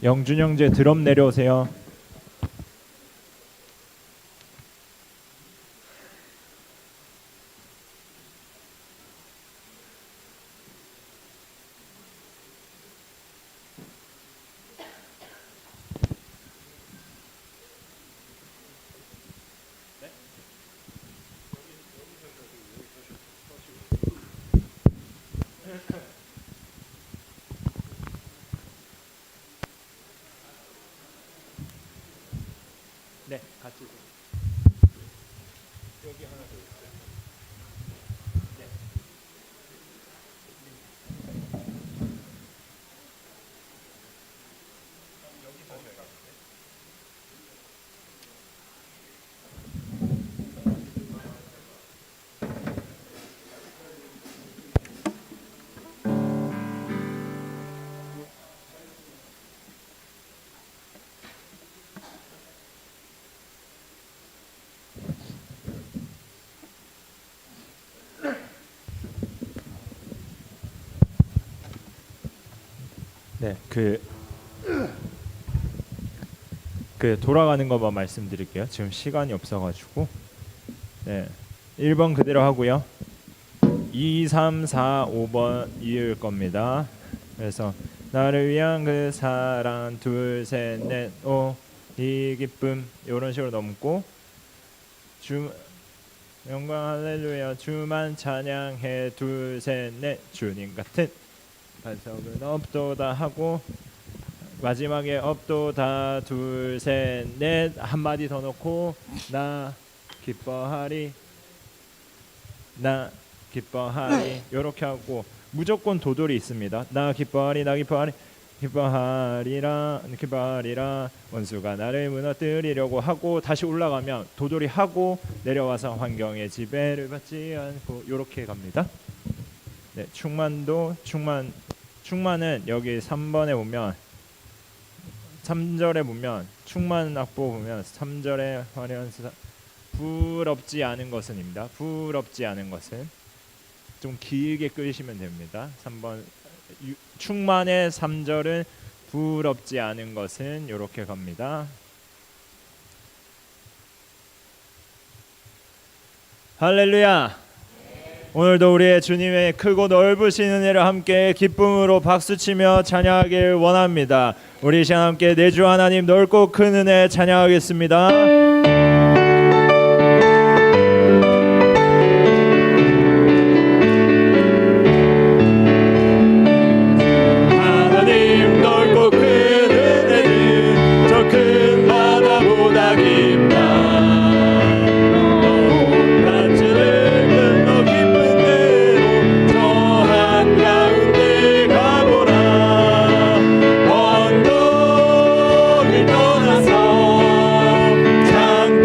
영준 형제 드럼 내려오세요. 네, 같이. 여기 하나 더 있어요. 네. 여기 서셔야겠는데. 네, 돌아가는 것만 말씀드릴게요. 지금 시간이 없어가지고. 네, 1번 그대로 하고요. 2, 3, 4, 5번 이을 겁니다. 그래서 나를 위한 그 사랑 둘, 셋, 넷, 오, 이 기쁨 이런 식으로 넘고 주 영광 할렐루야 주만 찬양해 둘, 셋, 넷 주님 같은 반석은 없도다 하고 마지막에 없도다 둘, 셋, 넷 한마디 더 넣고 나 기뻐하리 나 기뻐하리 이렇게 하고 무조건 도돌이 있습니다. 나 기뻐하리 나 기뻐하리 기뻐하리라 기뻐하리라 원수가 나를 무너뜨리려고 하고 다시 올라가면 도돌이 하고 내려와서 환경의 지배를 받지 않고 이렇게 갑니다. 네, 충만은 여기 3번에 보면 3절에 보면 충만 악보 보면 3절에 화려한 부럽지 않은 것은입니다. 부럽지 않은 것은 좀 길게 끄시면 됩니다. 3번 충만의 3절은 부럽지 않은 것은 이렇게 갑니다. 할렐루야. 오늘도 우리의 주님의 크고 넓으신 은혜를 함께 기쁨으로 박수치며 찬양하길 원합니다. 우리 시간 함께 내주 하나님 넓고 큰 은혜 찬양하겠습니다. 장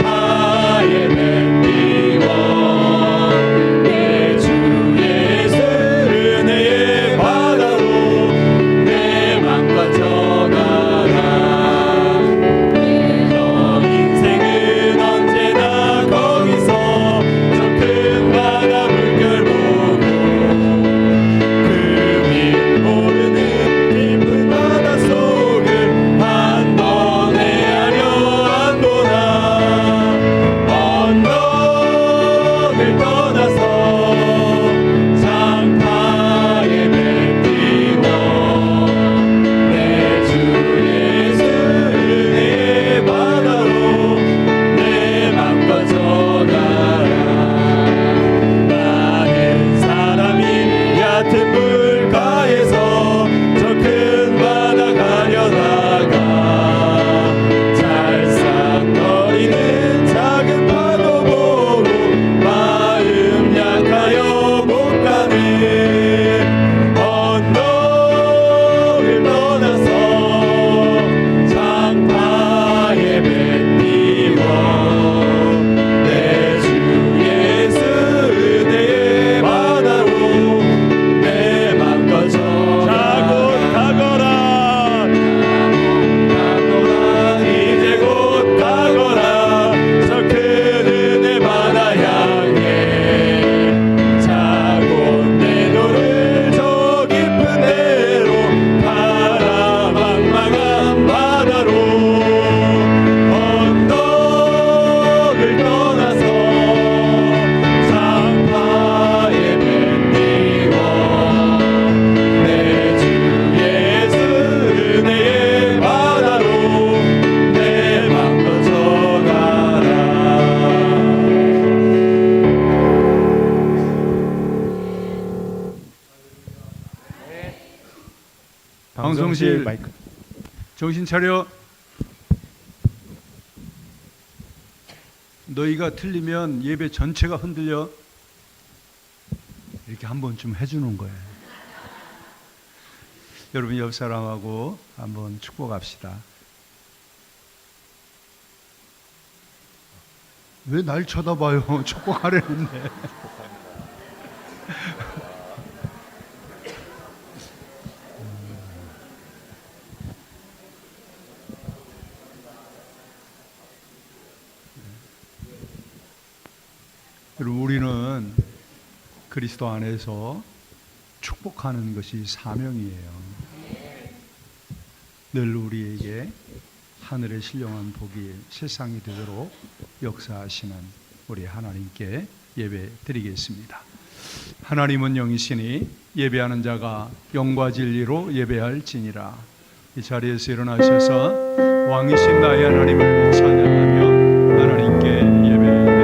방송실 마이크. 정신 차려. 너희가 틀리면 예배 전체가 흔들려. 이렇게 한 번쯤 해주는 거예요. 여러분 옆 사람하고 한번 축복합시다. 왜 날 쳐다봐요? 축복하려는데. 여러분 우리는 그리스도 안에서 축복하는 것이 사명이에요. 늘 우리에게 하늘의 신령한 복이 세상이 되도록 역사하시는 우리 하나님께 예배 드리겠습니다. 하나님은 영이시니 예배하는 자가 영과 진리로 예배할지니라. 이 자리에서 일어나셔서 왕이신 나의 하나님을 찬양하며 하나님께 예배드립니다.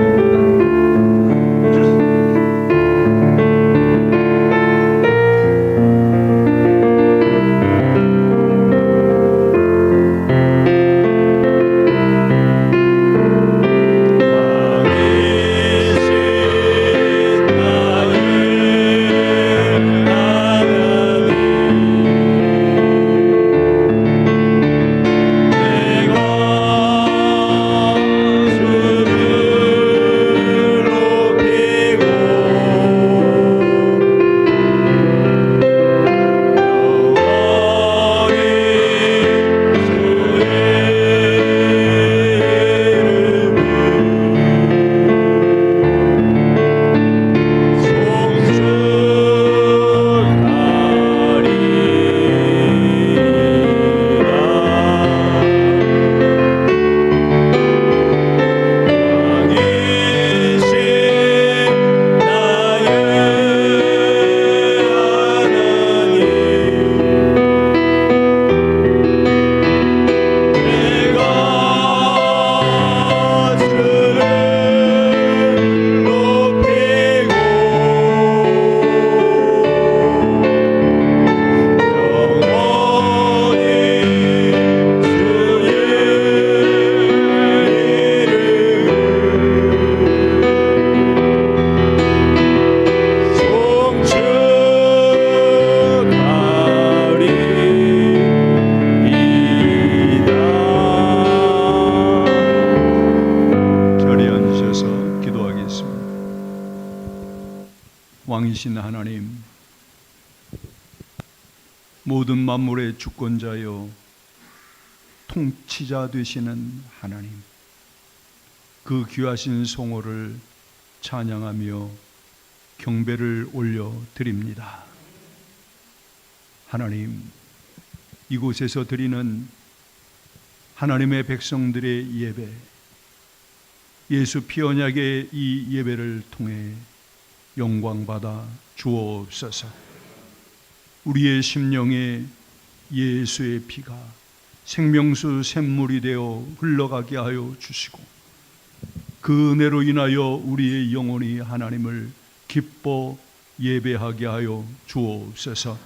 왕이신 하나님, 모든 만물의 주권자여 통치자 되시는 하나님, 그 귀하신 성호를 찬양하며 경배를 올려드립니다. 하나님, 이곳에서 드리는 하나님의 백성들의 예배, 예수 피 언약의 이 예배를 통해 영광받아 주옵소서. 우리의 심령에 예수의 피가 생명수 샘물이 되어 흘러가게 하여 주시고, 그 은혜로 인하여 우리의 영혼이 하나님을 기뻐 예배하게 하여 주옵소서.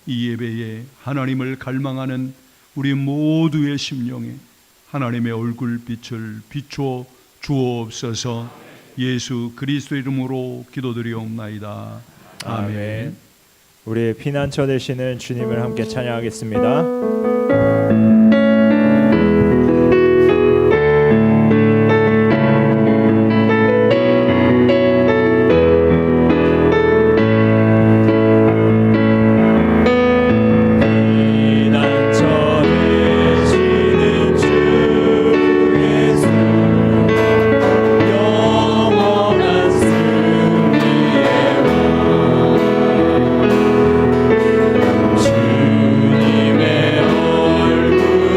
이 예배에 하나님을 갈망하는 우리 모두의 심령에 하나님의 얼굴빛을 비추어 주옵소서. 예수 그리스도 이름으로 기도드리옵나이다. 아멘. 우리의 피난처 되시는 주님을 함께 찬양하겠습니다. 주님의 얼굴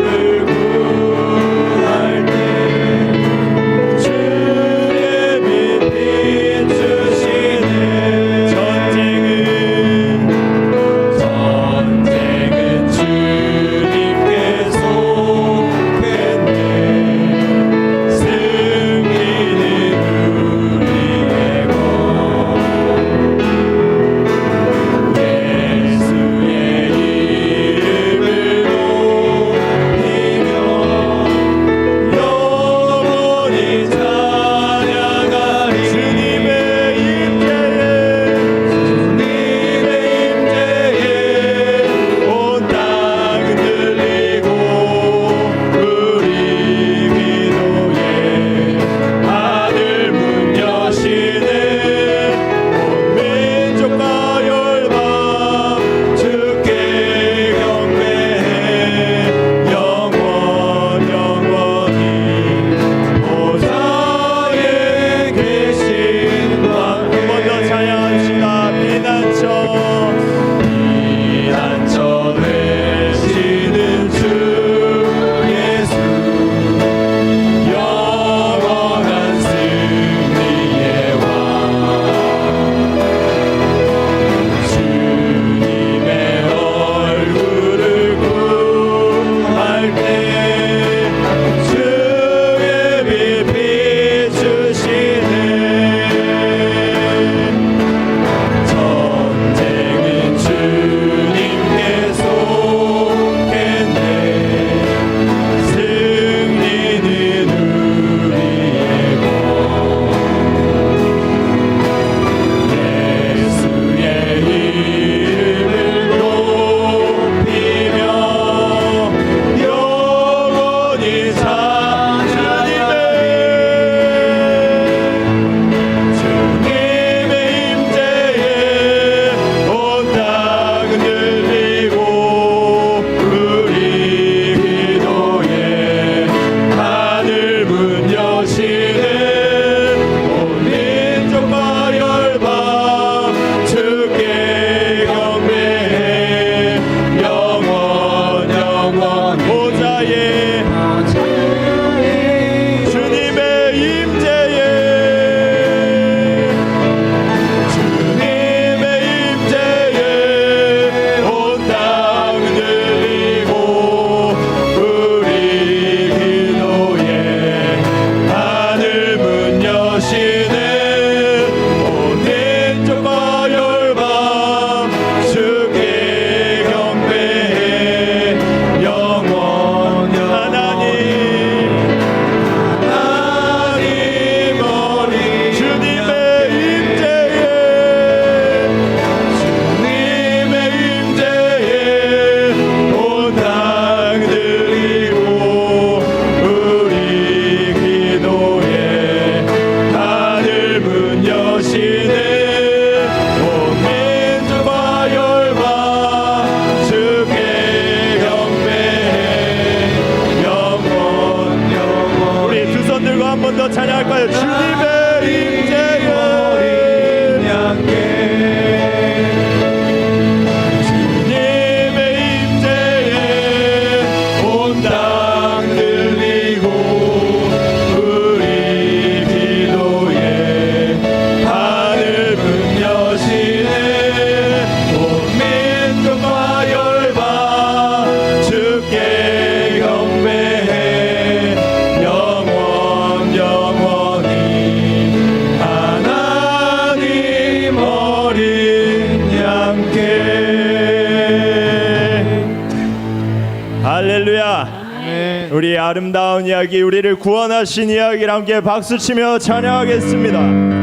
할렐루야. 우리 아름다운 이야기, 우리를 구원하신 이야기를 함께 박수치며 찬양하겠습니다.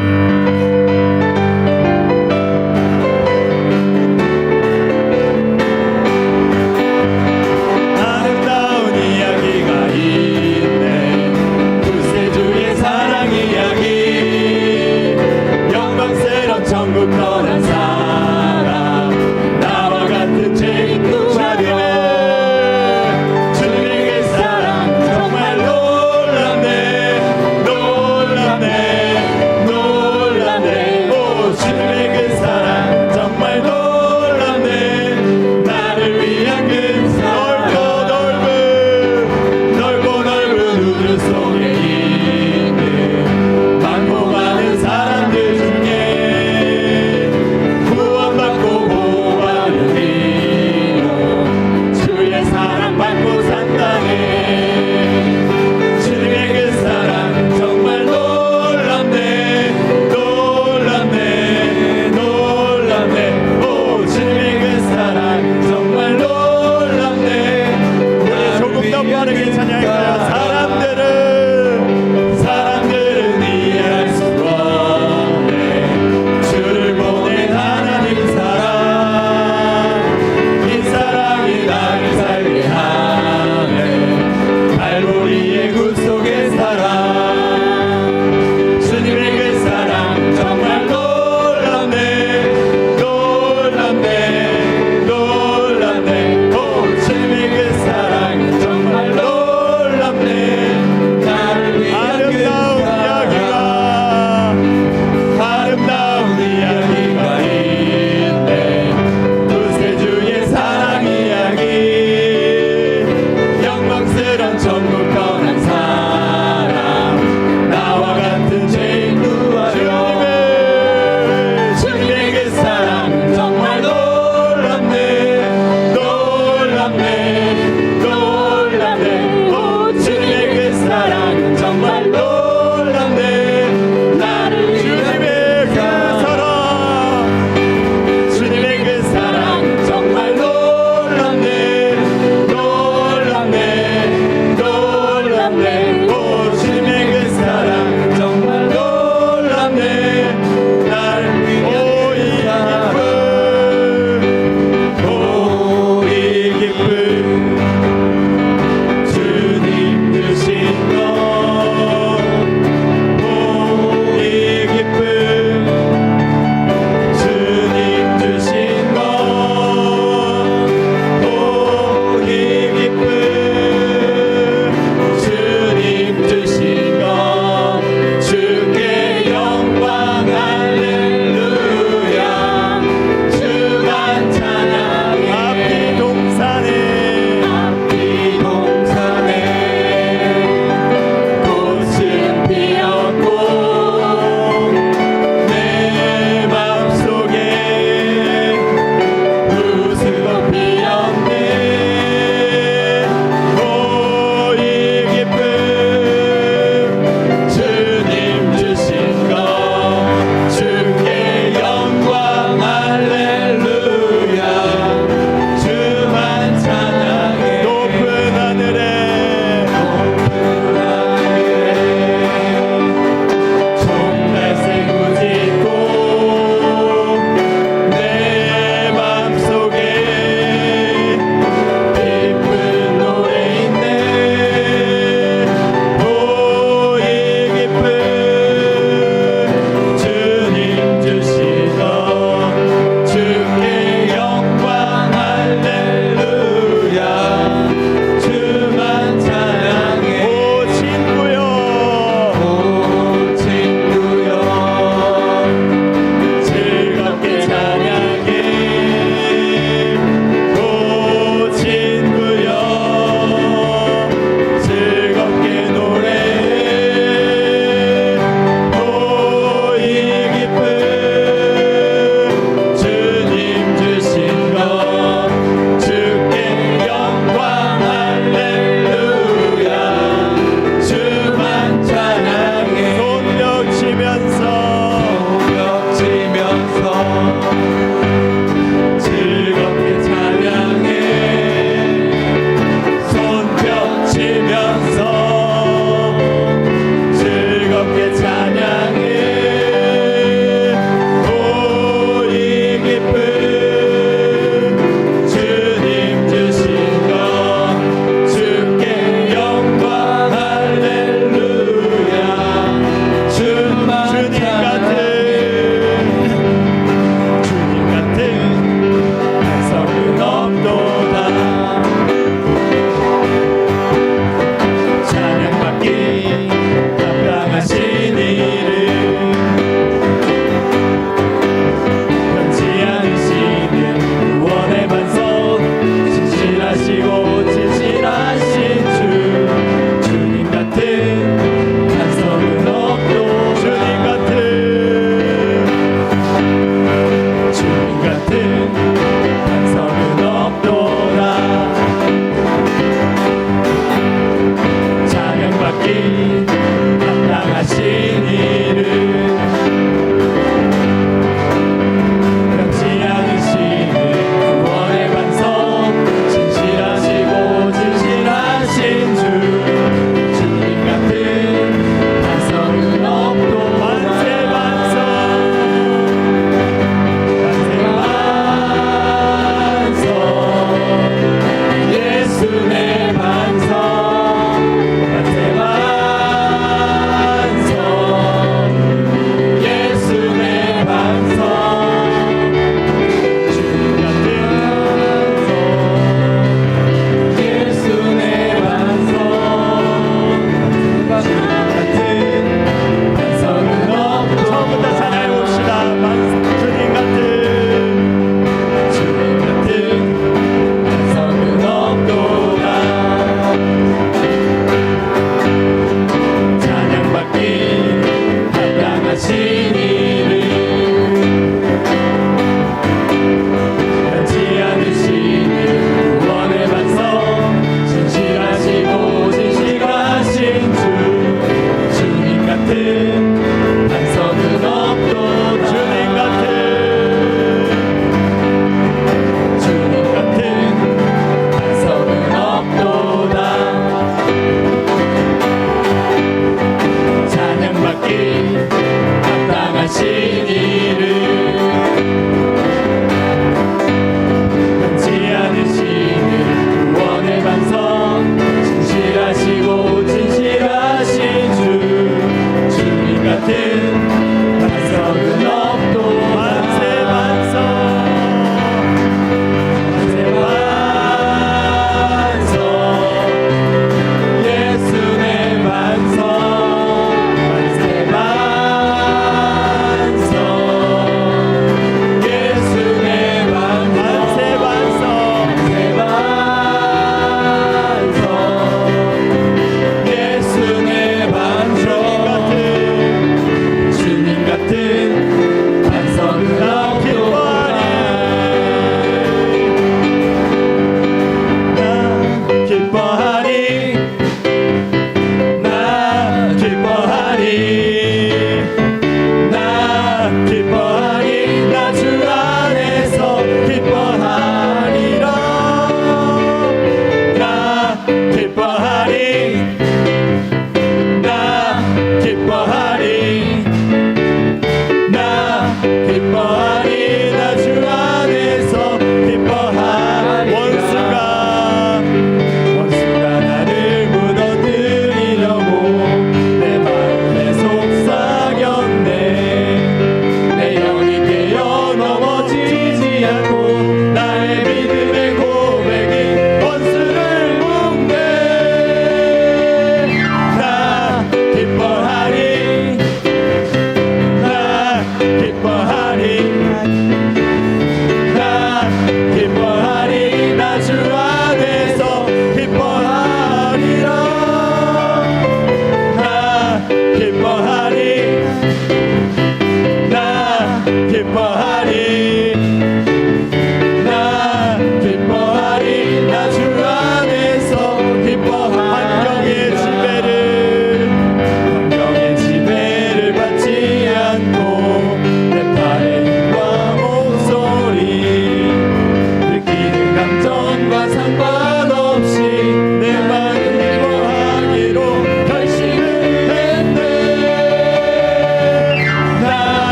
천국 떠난 사람 나와 같은 죄인 자들의 주님의 사랑 정말 놀랍네 놀랍네 놀랍네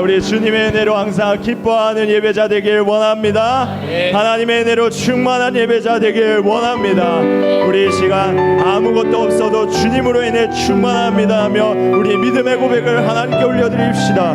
우리 주님의 은혜로 항상 기뻐하는 예배자 되길 원합니다. 하나님의 은혜로 충만한 예배자 되길 원합니다. 우리 이 시간 아무것도 없어도 주님으로 인해 충만합니다 하며 우리 믿음의 고백을 하나님께 올려드립시다.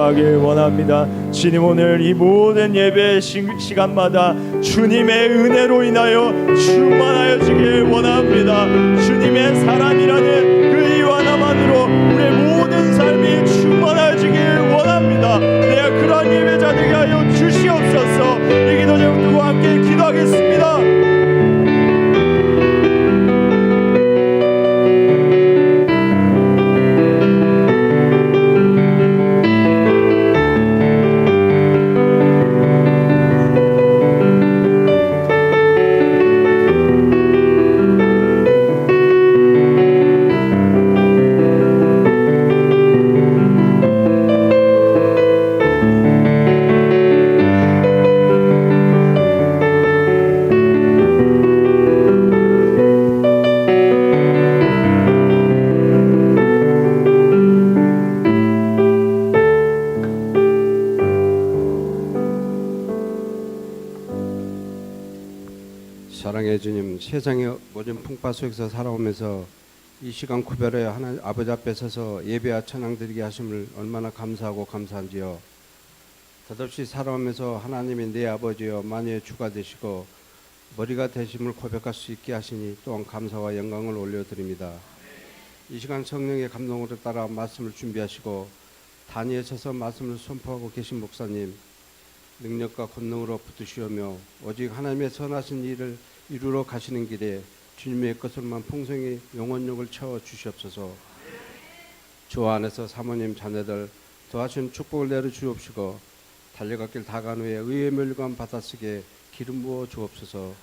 기도하길 원합니다. 주님, 오늘 이 모든 예배 시간마다 주님의 은혜로 인하여 충만하여지길 원합니다. 주님의 사랑이라는 그 이유 하나만으로 우리의 모든 삶이 충만하여지길 원합니다. 내가 그러한 예배자 되게 하여 주시옵소서. 이 기도 제목 두고 함께 기도하겠습니다. 사랑의 주님, 세상의 모든 풍파 속에서 살아오면서 이 시간 구별해 하나님 아버지 앞에 서서 예배와 찬양 드리게 하심을 얼마나 감사하고 감사한지요. 덧없이 살아오면서 하나님이 내 아버지여 만유의 주가 되시고 머리가 되심을 고백할 수 있게 하시니 또한 감사와 영광을 올려드립니다. 이 시간 성령의 감동으로 따라 말씀을 준비하시고 단위에 서서 말씀을 선포하고 계신 목사님, 능력과 권능으로 붙드시오며 오직 하나님의 선하신 일을 이루러 가시는 길에 주님의 것을만 풍성히 영혼력을 채워 주시옵소서. 주 안에서 사모님 자녀들 더하신 축복을 내려 주옵시고 달려갈 길 다간 후에 의의 멸관 받아쓰게 기름 부어 주옵소서.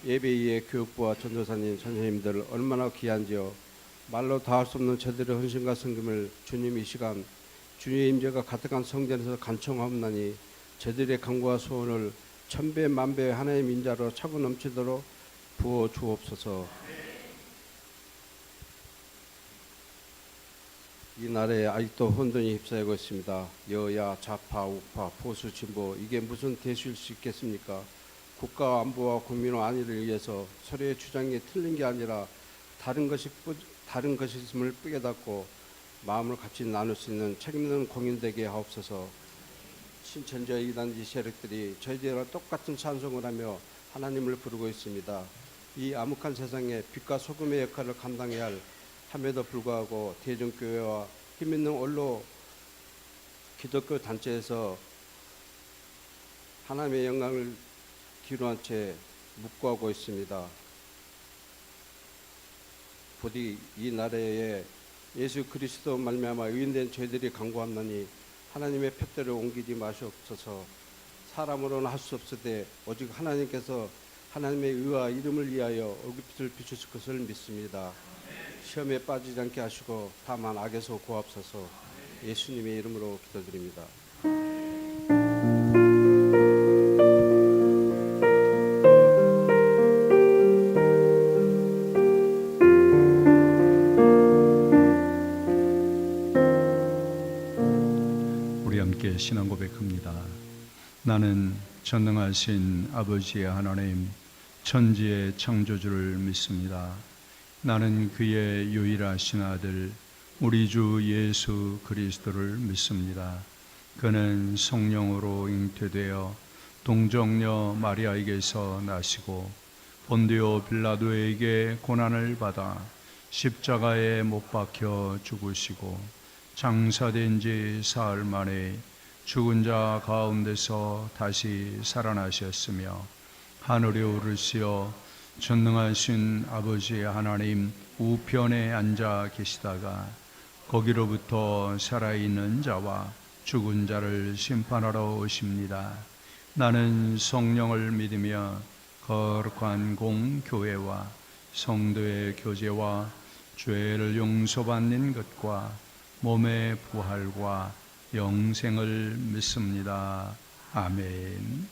예배위의 교육부와 전도사님 선생님들 얼마나 귀한지요. 말로 다할 수 없는 저들의 헌신과 성금을 주님 이 시간 주님의 임재가 가득한 성전에서 간청하옵나니 저들의 간구와 소원을 천배 만배 하나님 인자로 차고 넘치도록 부어 주옵소서. 이 나라에 아직도 혼돈이 휩싸이고 있습니다. 여야 좌파 우파 보수 진보 이게 무슨 대수일 수 있겠습니까? 국가 안보와 국민의 안위를 위해서 서로의 주장이 틀린 게 아니라 다른 것임을 깨닫고 마음을 같이 나눌 수 있는 책임 있는 공인되게 하옵소서. 신천지 이단지 세력들이 저희들과 똑같은 찬송을 하며 하나님을 부르고 있습니다. 이 암흑한 세상에 빛과 소금의 역할을 감당해야 함에도 불구하고 대전교회와 힘있는 원로 기독교 단체에서 하나님의 영광을 기로한 채 묵고하고 있습니다. 부디 이 나라에 예수 그리스도 말미암아 의인된 저희들이 간구하노니 하나님의 표대를 옮기지 마시옵소서. 사람으로는 할 수 없으되 오직 하나님께서 하나님의 의와 이름을 위하여 얼굴빛을 비추실 것을 믿습니다. 시험에 빠지지 않게 하시고 다만 악에서 구하옵소서. 예수님의 이름으로 기도드립니다. 우리 함께 신앙 고백합니다. 나는 전능하신 아버지의 하나님 천지의 창조주를 믿습니다. 나는 그의 유일하신 아들 우리 주 예수 그리스도를 믿습니다. 그는 성령으로 잉태되어 동정녀 마리아에게서 나시고 본디오 빌라도에게 고난을 받아 십자가에 못 박혀 죽으시고 장사된 지 사흘 만에 죽은 자 가운데서 다시 살아나셨으며 하늘에 오르시어 전능하신 아버지 하나님 우편에 앉아 계시다가 거기로부터 살아있는 자와 죽은 자를 심판하러 오십니다. 나는 성령을 믿으며 거룩한 공교회와 성도의 교제와 죄를 용서받는 것과 몸의 부활과 영생을 믿습니다. 아멘.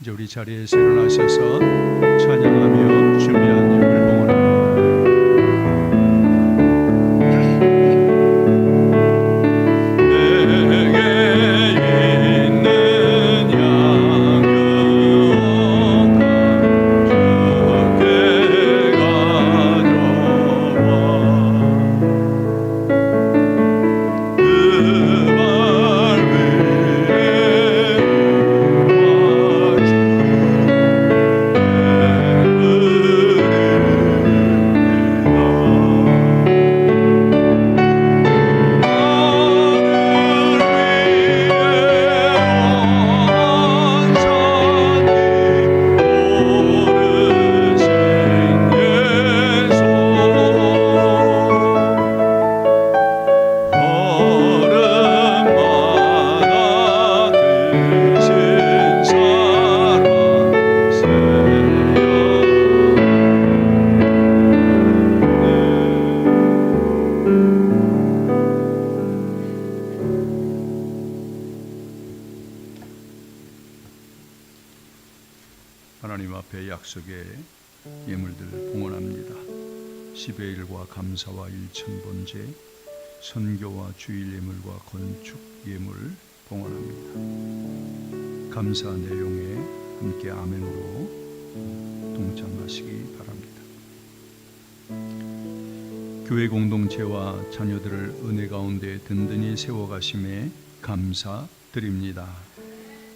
이제 우리 자리에서 일어나셔서 찬양하며 준비한 예배를 봉헌합니다. 하나님 앞에 약속의 예물들 봉헌합니다. 10의 1과 감사와 일천번제, 선교와 주일 예물과 건축 예물 봉헌합니다. 감사 내용에 함께 아멘으로 동참하시기 바랍니다. 교회 공동체와 자녀들을 은혜 가운데 든든히 세워가심에 감사드립니다.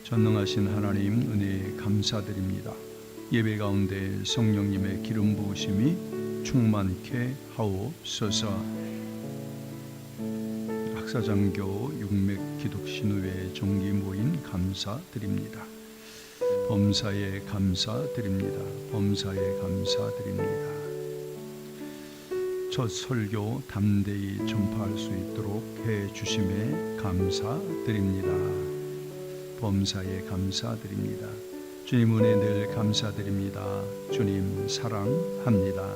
전능하신 하나님 은혜에 감사드립니다. 예배 가운데 성령님의 기름 부으심이 충만케 하옵소서. 학사장교 육맥 기독신의회 정기 모임 감사드립니다. 범사에 감사드립니다. 범사에 감사드립니다. 첫 설교 담대히 전파할 수 있도록 해 주심에 감사드립니다. 범사에 감사드립니다. 주님 은혜 늘 감사드립니다. 주님 사랑합니다.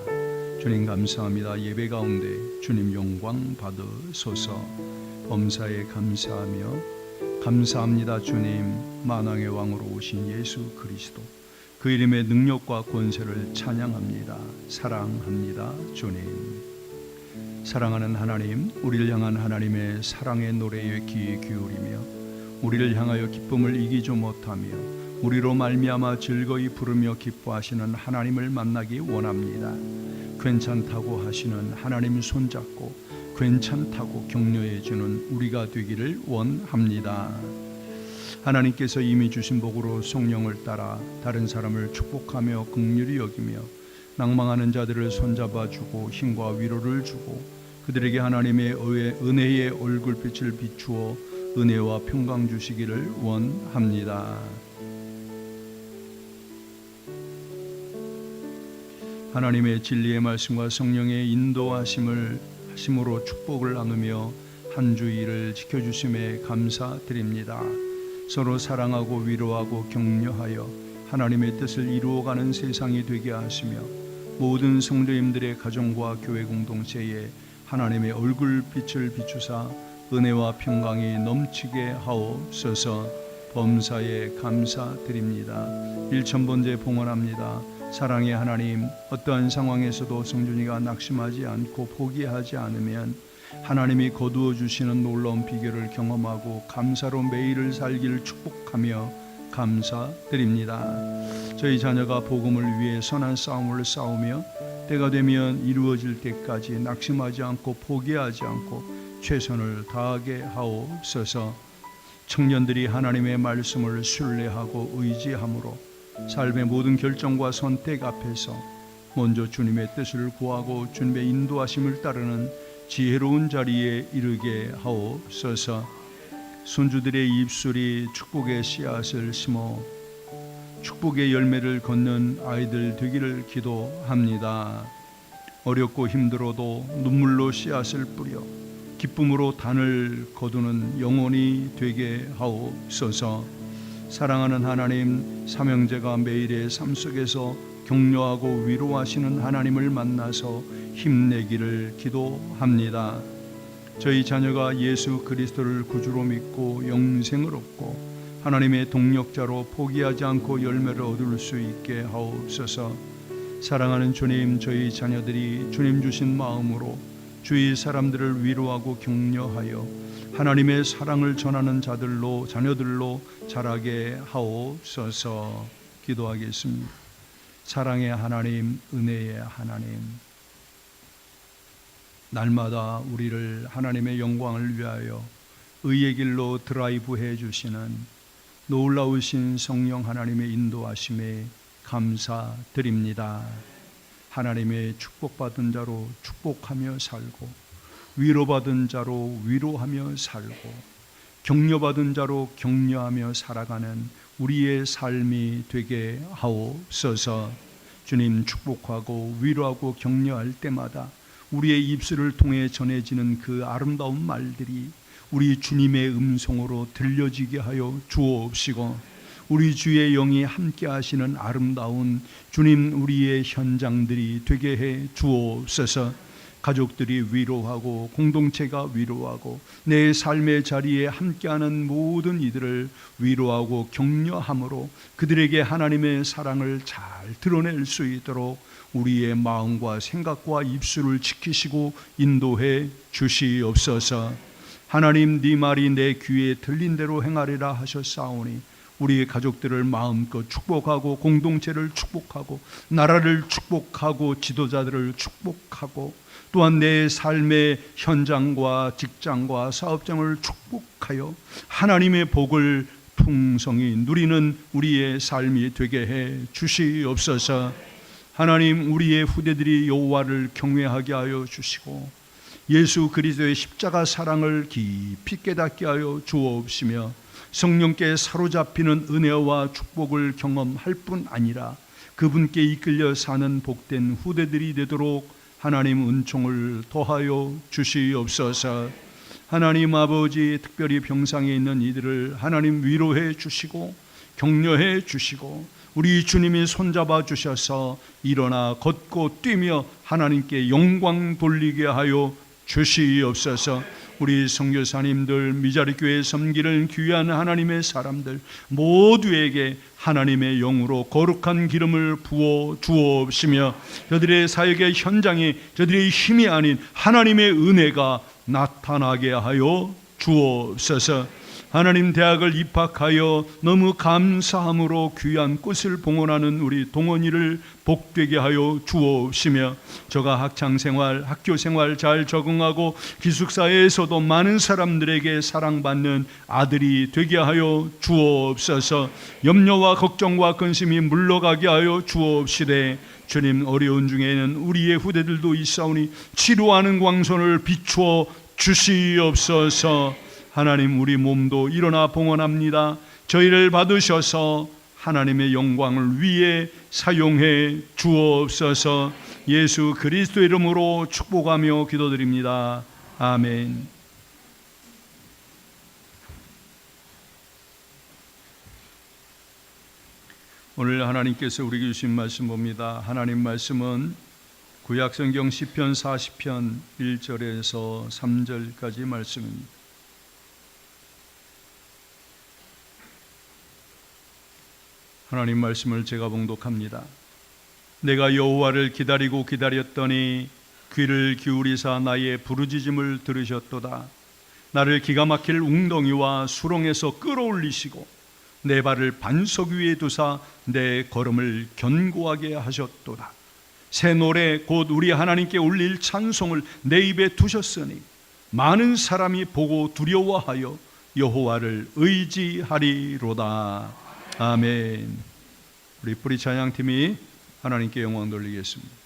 주님 감사합니다. 예배 가운데 주님 영광 받으소서. 범사에 감사하며 감사합니다. 주님 만왕의 왕으로 오신 예수 그리스도 그 이름의 능력과 권세를 찬양합니다. 사랑합니다. 주님 사랑하는 하나님, 우리를 향한 하나님의 사랑의 노래에 귀 기울이며 우리를 향하여 기쁨을 이기지 못하며 우리로 말미암아 즐거이 부르며 기뻐하시는 하나님을 만나기 원합니다. 괜찮다고 하시는 하나님 손잡고 괜찮다고 격려해 주는 우리가 되기를 원합니다. 하나님께서 이미 주신 복으로 성령을 따라 다른 사람을 축복하며 긍휼히 여기며 낭망하는 자들을 손잡아 주고 힘과 위로를 주고 그들에게 하나님의 은혜의 얼굴빛을 비추어 은혜와 평강 주시기를 원합니다. 하나님의 진리의 말씀과 성령의 인도하심으로 축복을 나누며 한 주일을 지켜주심에 감사드립니다. 서로 사랑하고 위로하고 격려하여 하나님의 뜻을 이루어가는 세상이 되게 하시며 모든 성도님들의 가정과 교회 공동체에 하나님의 얼굴빛을 비추사 은혜와 평강이 넘치게 하옵소서. 범사에 감사드립니다. 1000번째 봉헌합니다. 사랑의 하나님, 어떠한 상황에서도 성준이가 낙심하지 않고 포기하지 않으면 하나님이 거두어 주시는 놀라운 비결을 경험하고 감사로 매일을 살기를 축복하며 감사드립니다. 저희 자녀가 복음을 위해 선한 싸움을 싸우며 때가 되면 이루어질 때까지 낙심하지 않고 포기하지 않고 최선을 다하게 하옵소서. 청년들이 하나님의 말씀을 신뢰하고 의지함으로 삶의 모든 결정과 선택 앞에서 먼저 주님의 뜻을 구하고 주님의 인도하심을 따르는 지혜로운 자리에 이르게 하옵소서. 손주들의 입술이 축복의 씨앗을 심어 축복의 열매를 걷는 아이들 되기를 기도합니다. 어렵고 힘들어도 눈물로 씨앗을 뿌려 기쁨으로 단을 거두는 영혼이 되게 하옵소서. 사랑하는 하나님, 삼형제가 매일의 삶 속에서 격려하고 위로하시는 하나님을 만나서 힘내기를 기도합니다. 저희 자녀가 예수 그리스도를 구주로 믿고 영생을 얻고 하나님의 동력자로 포기하지 않고 열매를 얻을 수 있게 하옵소서. 사랑하는 주님, 저희 자녀들이 주님 주신 마음으로 주위 사람들을 위로하고 격려하여 하나님의 사랑을 전하는 자녀들로 자라게 하옵소서. 기도하겠습니다. 사랑의 하나님, 은혜의 하나님, 날마다 우리를 하나님의 영광을 위하여 의의 길로 드라이브해 주시는 놀라우신 성령 하나님의 인도하심에 감사드립니다. 하나님의 축복받은 자로 축복하며 살고 위로받은 자로 위로하며 살고 격려받은 자로 격려하며 살아가는 우리의 삶이 되게 하옵소서. 주님, 축복하고 위로하고 격려할 때마다 우리의 입술을 통해 전해지는 그 아름다운 말들이 우리 주님의 음성으로 들려지게 하여 주옵시고 우리 주의 영이 함께 하시는 아름다운 주님 우리의 현장들이 되게 해 주옵소서. 가족들이 위로하고 공동체가 위로하고 내 삶의 자리에 함께하는 모든 이들을 위로하고 격려함으로 그들에게 하나님의 사랑을 잘 드러낼 수 있도록 우리의 마음과 생각과 입술을 지키시고 인도해 주시옵소서. 하나님, 네 말이 내 귀에 들린 대로 행하리라 하셨사오니 우리의 가족들을 마음껏 축복하고 공동체를 축복하고 나라를 축복하고 지도자들을 축복하고 또한 내 삶의 현장과 직장과 사업장을 축복하여 하나님의 복을 풍성히 누리는 우리의 삶이 되게 해 주시옵소서. 하나님, 우리의 후대들이 여호와를 경외하게 하여 주시고 예수 그리스도의 십자가 사랑을 깊이 깨닫게 하여 주옵시며 성령께 사로잡히는 은혜와 축복을 경험할 뿐 아니라 그분께 이끌려 사는 복된 후대들이 되도록 하나님 은총을 더하여 주시옵소서. 하나님 아버지, 특별히 병상에 있는 이들을 하나님 위로해 주시고 격려해 주시고 우리 주님이 손잡아 주셔서 일어나 걷고 뛰며 하나님께 영광 돌리게 하여 주시옵소서. 우리 선교사님들, 미자리 교회 섬기는 귀한 하나님의 사람들 모두에게 하나님의 영으로 거룩한 기름을 부어 주옵시며 저들의 사역의 현장에 저들의 힘이 아닌 하나님의 은혜가 나타나게 하여 주옵소서. 하나님, 대학을 입학하여 너무 감사함으로 귀한 꽃을 봉헌하는 우리 동원이를 복되게 하여 주옵시며 저가 학창생활, 학교생활 잘 적응하고 기숙사에서도 많은 사람들에게 사랑받는 아들이 되게 하여 주옵소서. 염려와 걱정과 근심이 물러가게 하여 주옵시되 주님, 어려운 중에는 우리의 후대들도 있사오니 치료하는 광선을 비추어 주시옵소서. 하나님, 우리 몸도 일어나 봉헌합니다. 저희를 받으셔서 하나님의 영광을 위해 사용해 주옵소서. 예수 그리스도 이름으로 축복하며 기도드립니다. 아멘. 오늘 하나님께서 우리에게 주신 말씀 봅니다. 하나님 말씀은 구약성경 시편 40편 1절에서 3절까지 말씀입니다. 하나님 말씀을 제가 봉독합니다. 내가 여호와를 기다리고 기다렸더니 귀를 기울이사 나의 부르짖음을 들으셨도다. 나를 기가 막힐 웅덩이와 수렁에서 끌어올리시고 내 발을 반석 위에 두사 내 걸음을 견고하게 하셨도다. 새 노래 곧 우리 하나님께 올릴 찬송을 내 입에 두셨으니 많은 사람이 보고 두려워하여 여호와를 의지하리로다. 아멘. 우리 뿌리 찬양팀이 하나님께 영광 돌리겠습니다.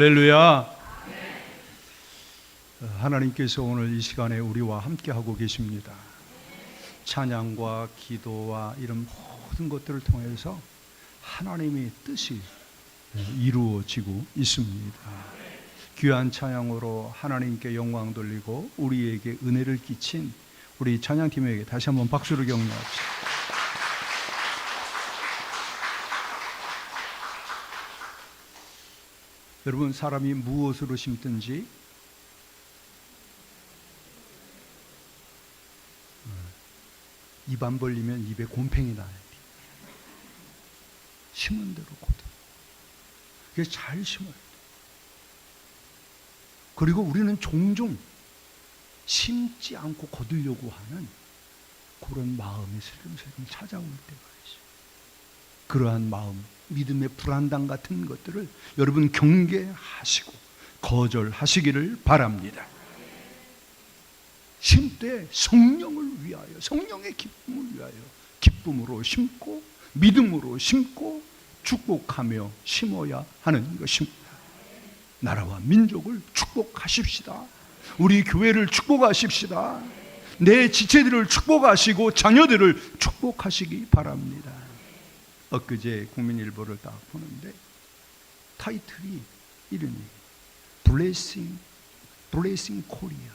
할렐루야. 하나님께서 오늘 이 시간에 우리와 함께하고 계십니다. 찬양과 기도와 이런 모든 것들을 통해서 하나님의 뜻이 이루어지고 있습니다. 귀한 찬양으로 하나님께 영광 돌리고 우리에게 은혜를 끼친 우리 찬양팀에게 다시 한번 박수를 격려합시다. 여러분, 사람이 무엇으로 심든지 입 안 벌리면 입에 곰팡이 나야 돼. 심은 대로 거둬. 그래서 잘 심어야 돼. 그리고 우리는 종종 심지 않고 거두려고 하는 그런 마음이 슬금슬금 찾아올 때가 있어요. 그러한 마음, 믿음의 불안감 같은 것들을 여러분 경계하시고 거절하시기를 바랍니다. 심때 성령을 위하여, 성령의 기쁨을 위하여 기쁨으로 심고 믿음으로 심고 축복하며 심어야 하는 것입니다. 나라와 민족을 축복하십시다. 우리 교회를 축복하십시다. 내 지체들을 축복하시고 자녀들을 축복하시기 바랍니다. 엊그제 국민일보를 딱 보는데 타이틀이 이름이 Blessing Korea.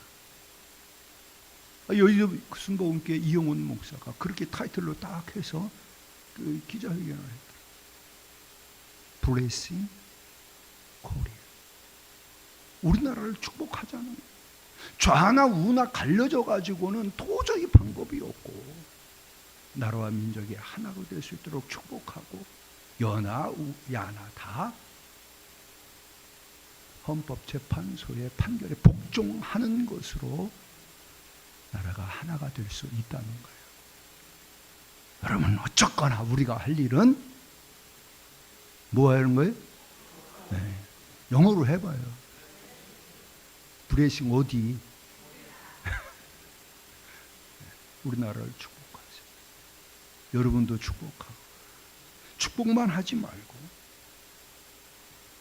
여의도 순복음교회 이영훈 목사가 그렇게 타이틀로 딱 해서 그 기자회견을 했다. Blessing Korea. 우리나라를 축복하자는 거예요. 좌나 우나 갈려져 가지고는 도저히 방법이 없고 나라와 민족이 하나로 될 수 있도록 축복하고 여나 야나 다 헌법재판소의 판결에 복종하는 것으로 나라가 하나가 될 수 있다는 거예요. 여러분, 어쨌거나 우리가 할 일은 뭐 하는 거예요? 네. 영어로 해봐요. 브레싱 어디? 우리나라를 축복하세요. 여러분도 축복하고 축복만 하지 말고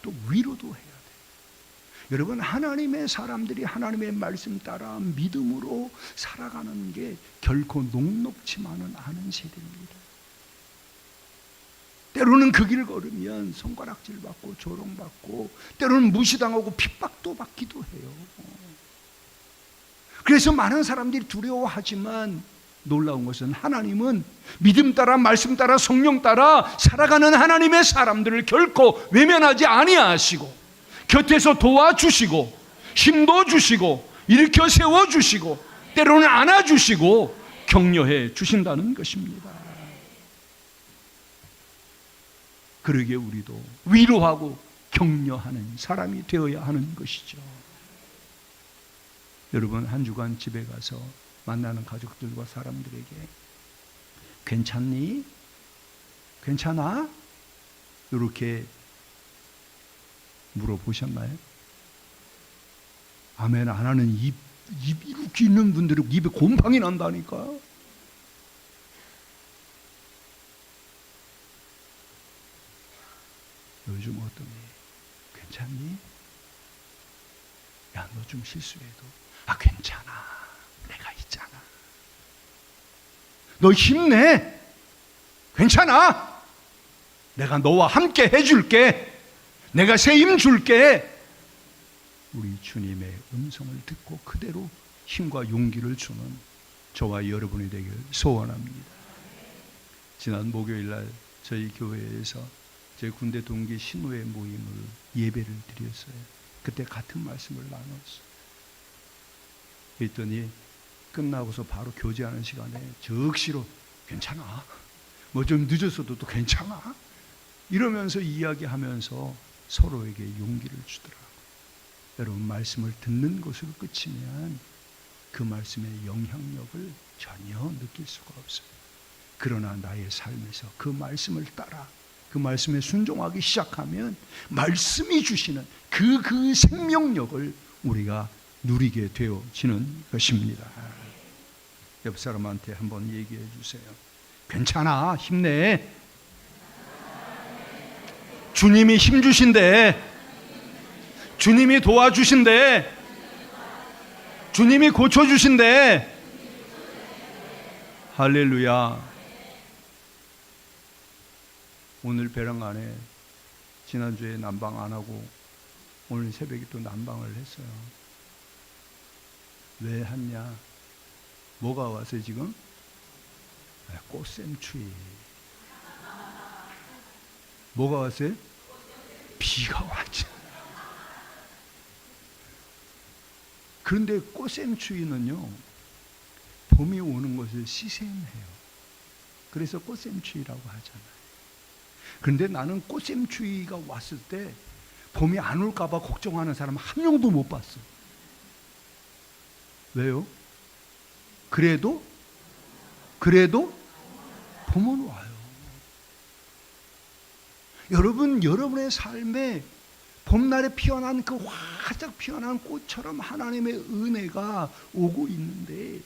또 위로도 해야 돼요. 여러분, 하나님의 사람들이 하나님의 말씀 따라 믿음으로 살아가는 게 결코 녹록지만은 않은 세대입니다. 때로는 그 길을 걸으면 손가락질 받고 조롱받고 때로는 무시당하고 핍박도 받기도 해요. 그래서 많은 사람들이 두려워하지만 놀라운 것은 하나님은 믿음 따라 말씀 따라 성령 따라 살아가는 하나님의 사람들을 결코 외면하지 아니하시고 곁에서 도와주시고 힘도 주시고 일으켜 세워주시고 때로는 안아주시고 격려해 주신다는 것입니다. 그러기에 우리도 위로하고 격려하는 사람이 되어야 하는 것이죠. 여러분, 한 주간 집에 가서 만나는 가족들과 사람들에게 괜찮니? 괜찮아? 이렇게 물어보셨나요? 아멘 안 하는 입 이렇게 있는 분들은 입에 곰팡이 난다니까. 요즘 어떠니? 괜찮니? 야, 너 좀 실수해도 괜찮아. 내가 있잖아. 너 힘내. 괜찮아. 내가 너와 함께 해줄게. 내가 새 힘 줄게. 우리 주님의 음성을 듣고 그대로 힘과 용기를 주는 저와 여러분이 되길 소원합니다. 지난 목요일날 저희 교회에서 제 군대 동기 신우회 모임을 예배를 드렸어요. 그때 같은 말씀을 나눴어요. 그랬더니 끝나고서 바로 교제하는 시간에 적시로 괜찮아. 뭐 좀 늦었어도 또 괜찮아. 이러면서 이야기하면서 서로에게 용기를 주더라고요. 여러분, 말씀을 듣는 것으로 끝이면 그 말씀의 영향력을 전혀 느낄 수가 없어요. 그러나 나의 삶에서 그 말씀을 따라 그 말씀에 순종하기 시작하면 말씀이 주시는 그 생명력을 우리가 누리게 되어지는 것입니다. 옆 사람한테 한번 얘기해 주세요. 괜찮아, 힘내. 주님이 힘 주신대. 주님이 도와주신대. 주님이 고쳐주신대. 할렐루야. 오늘 배랑 안에 지난주에 난방 안 하고 오늘 새벽에 또 난방을 했어요. 왜 했냐? 뭐가 왔어요 지금? 꽃샘추위. 뭐가 왔어요? 비가 왔죠. 그런데 꽃샘추위는요, 봄이 오는 것을 시샘해요. 그래서 꽃샘추위라고 하잖아요. 그런데 나는 꽃샘추위가 왔을 때 봄이 안 올까봐 걱정하는 사람 한 명도 못 봤어. 왜요? 그래도 봄은 와요. 여러분, 여러분의 삶에 봄날에 피어난 그 활짝 피어난 꽃처럼 하나님의 은혜가 오고 있는데,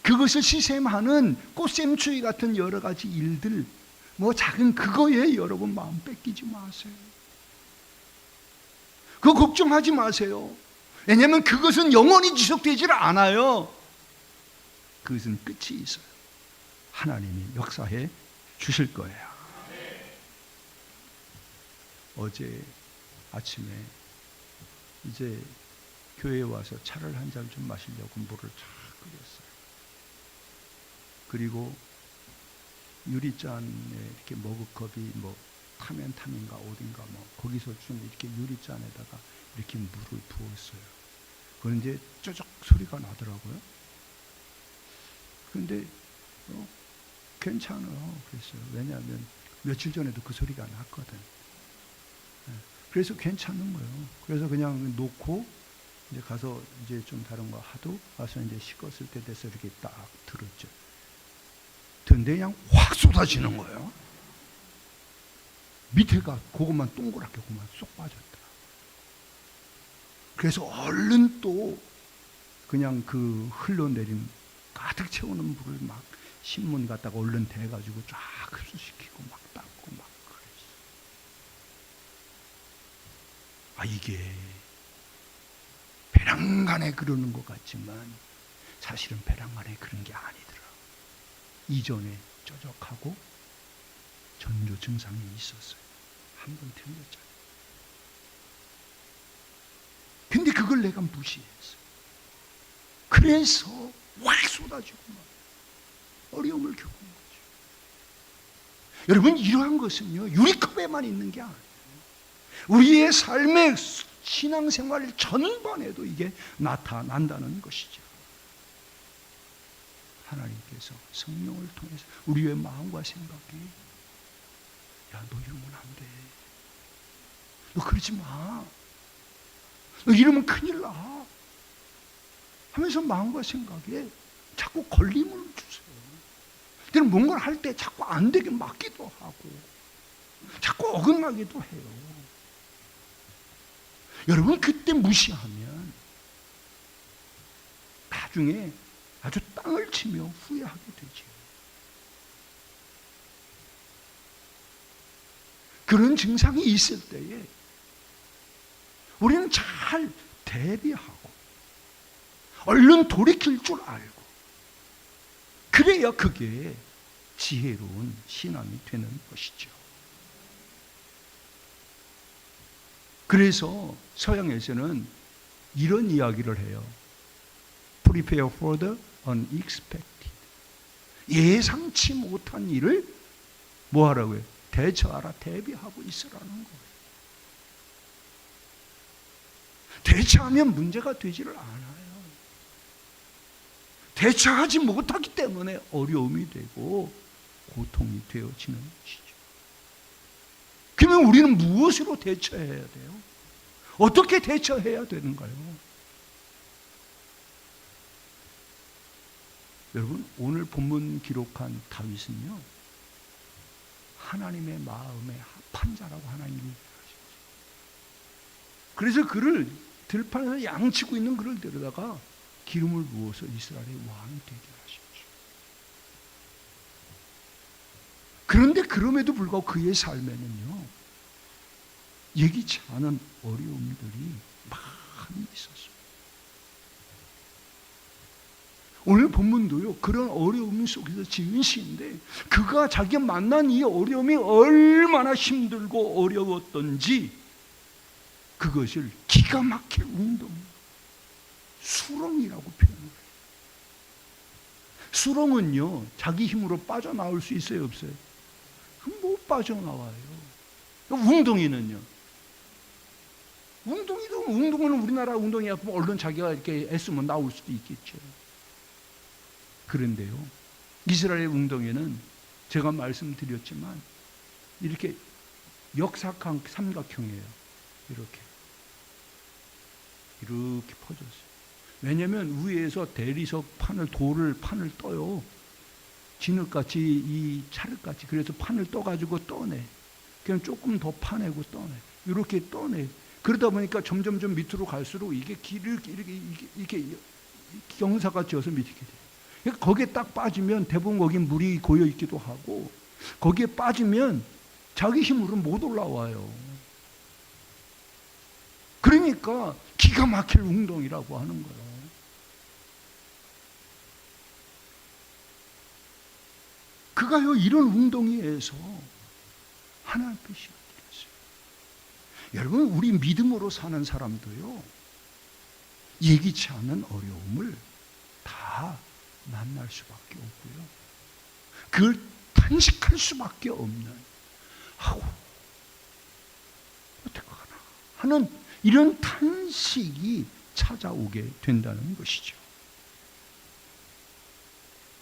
그것을 시샘하는 꽃샘추위 같은 여러 가지 일들, 뭐 작은 그거에 여러분 마음 뺏기지 마세요. 그거 걱정하지 마세요. 왜냐하면 그것은 영원히 지속되질 않아요. 그것은 끝이 있어요. 하나님이 역사해 주실 거예요. 어제 아침에 이제 교회에 와서 차를 한 잔 좀 마시려고 물을 쫙 끓였어요. 그리고 유리잔에 이렇게 머그컵이 뭐 타멘탐인가 어딘가 뭐 거기서 좀 이렇게 유리잔에다가 이렇게 물을 부었어요. 그런데 이제 쩌적 소리가 나더라고요. 그런데 괜찮아요. 그랬어요. 왜냐하면 며칠 전에도 그 소리가 났거든. 그래서 괜찮은 거예요. 그래서 그냥 놓고 이제 가서 이제 좀 다른 거 하도 와서 이제 씻었을 때 돼서 이렇게 딱 들었죠. 근데 그냥 확 쏟아지는 거예요. 밑에가 그것만 동그랗게 그만 쏙 빠졌더라. 그래서 얼른 또 그냥 그 흘러내린 가득 채우는 물을 막 신문 갖다가 얼른 대가지고 쫙 흡수시키고 막 닦고 막 그랬어. 아, 이게 배랑간에 그러는 것 같지만 사실은 배랑간에 그런 게 아니더라. 이전에 쩌적하고 전조 증상이 있었어요. 한 번 틀렸잖아요. 근데 그걸 내가 무시했어. 그래서 확 쏟아지고 막 어려움을 겪은 거죠. 여러분, 이러한 것은요, 유리컵에만 있는 게 아니에요. 우리의 삶의 신앙생활 전반에도 이게 나타난다는 것이죠. 하나님께서 성령을 통해서 우리의 마음과 생각이, 야, 너 이러면 안 돼. 너 그러지 마. 너 이러면 큰일 나. 하면서 마음과 생각에 자꾸 걸림을 주세요. 때는 뭔가를 할 때 자꾸 안 되게 막기도 하고 자꾸 어긋나기도 해요. 여러분, 그때 무시하면 나중에 아주 땅을 치며 후회하게 되죠. 그런 증상이 있을 때에 우리는 잘 대비하고 얼른 돌이킬 줄 알고, 그래야 그게 지혜로운 신앙이 되는 것이죠. 그래서 서양에서는 이런 이야기를 해요. Prepare for the unexpected. 예상치 못한 일을 뭐 하라고요? 대처하라, 대비하고 있으라는 거예요. 대처하면 문제가 되지를 않아요. 대처하지 못하기 때문에 어려움이 되고 고통이 되어지는 것이죠. 그러면 우리는 무엇으로 대처해야 돼요? 어떻게 대처해야 되는가요? 여러분, 오늘 본문 기록한 다윗은요, 하나님의 마음에 합한 자라고 하나님이 하셨죠. 그래서 그를 들판에서 양치고 있는 그를 데려다가 기름을 부어서 이스라엘의 왕이 되게 하셨죠. 그런데 그럼에도 불구하고 그의 삶에는요, 예기치 않은 어려움들이 많이 있었어요. 오늘 본문도요, 그런 어려움 속에서 지은 시인데, 그가 자기가 만난 이 어려움이 얼마나 힘들고 어려웠던지 그것을 기가 막힐 운동, 수렁이라고 표현해요. 수렁은요, 자기 힘으로 빠져나올 수 있어요, 없어요? 못 빠져나와요. 웅덩이는요, 웅덩이는 우리나라 웅덩이 같으면 얼른 자기가 이렇게 애쓰면 나올 수도 있겠죠. 그런데요, 이스라엘 웅덩이는 제가 말씀드렸지만 이렇게 역삭한 삼각형이에요. 이렇게 퍼졌어요. 왜냐하면 위에서 대리석 돌을 판을 떠요. 진흙같이, 이 찰흙같이. 그래서 판을 떠가지고 떠내. 그냥 조금 더 파내고 떠내. 이렇게 떠내. 그러다 보니까 점점 밑으로 갈수록 이게 길을 이렇게 경사가 져서 밑에 돼요. 그러니까 거기에 딱 빠지면 대부분 거기 물이 고여 있기도 하고, 거기에 빠지면 자기 힘으로 못 올라와요. 그러니까 기가 막힐 웅덩이라고 하는 거예요. 그가요, 이런 웅덩이에서 하나님께 시작했어요. 여러분, 우리 믿음으로 사는 사람도요, 예기치 않은 어려움을 다 만날 수밖에 없고요, 그걸 탄식할 수밖에 없는, 어떡하나 하는 이런 탄식이 찾아오게 된다는 것이죠.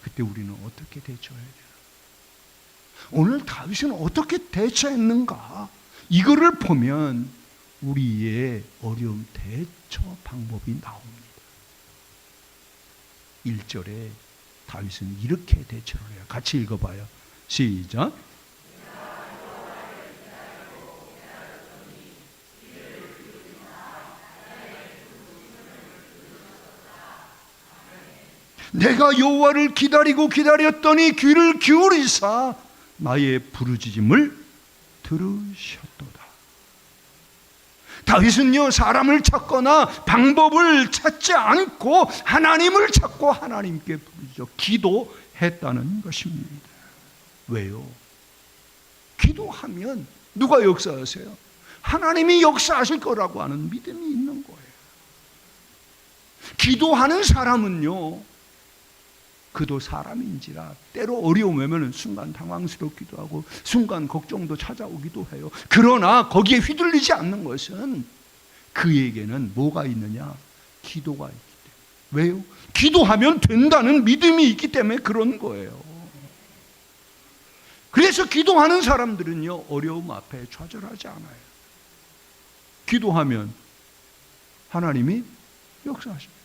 그때 우리는 어떻게 대처해야 되나? 오늘 다윗은 어떻게 대처했는가? 이거를 보면 우리의 어려움 대처 방법이 나옵니다. 1절에 다윗은 이렇게 대처를 해요. 같이 읽어봐요. 시작. 내가 여호와를 기다리고 기다렸더니 귀를 기울이사 나의 부르짖음을 들으셨도다. 다윗은요, 사람을 찾거나 방법을 찾지 않고 하나님을 찾고 하나님께 부르짖어 기도했다는 것입니다. 왜요? 기도하면 누가 역사하세요? 하나님이 역사하실 거라고 하는 믿음이 있는 거예요. 기도하는 사람은요, 그도 사람인지라 때로 어려움 오면 순간 당황스럽기도 하고 순간 걱정도 찾아오기도 해요. 그러나 거기에 휘둘리지 않는 것은 그에게는 뭐가 있느냐? 기도가 있기 때문에. 왜요? 기도하면 된다는 믿음이 있기 때문에 그런 거예요. 그래서 기도하는 사람들은요, 어려움 앞에 좌절하지 않아요. 기도하면 하나님이 역사하십니다.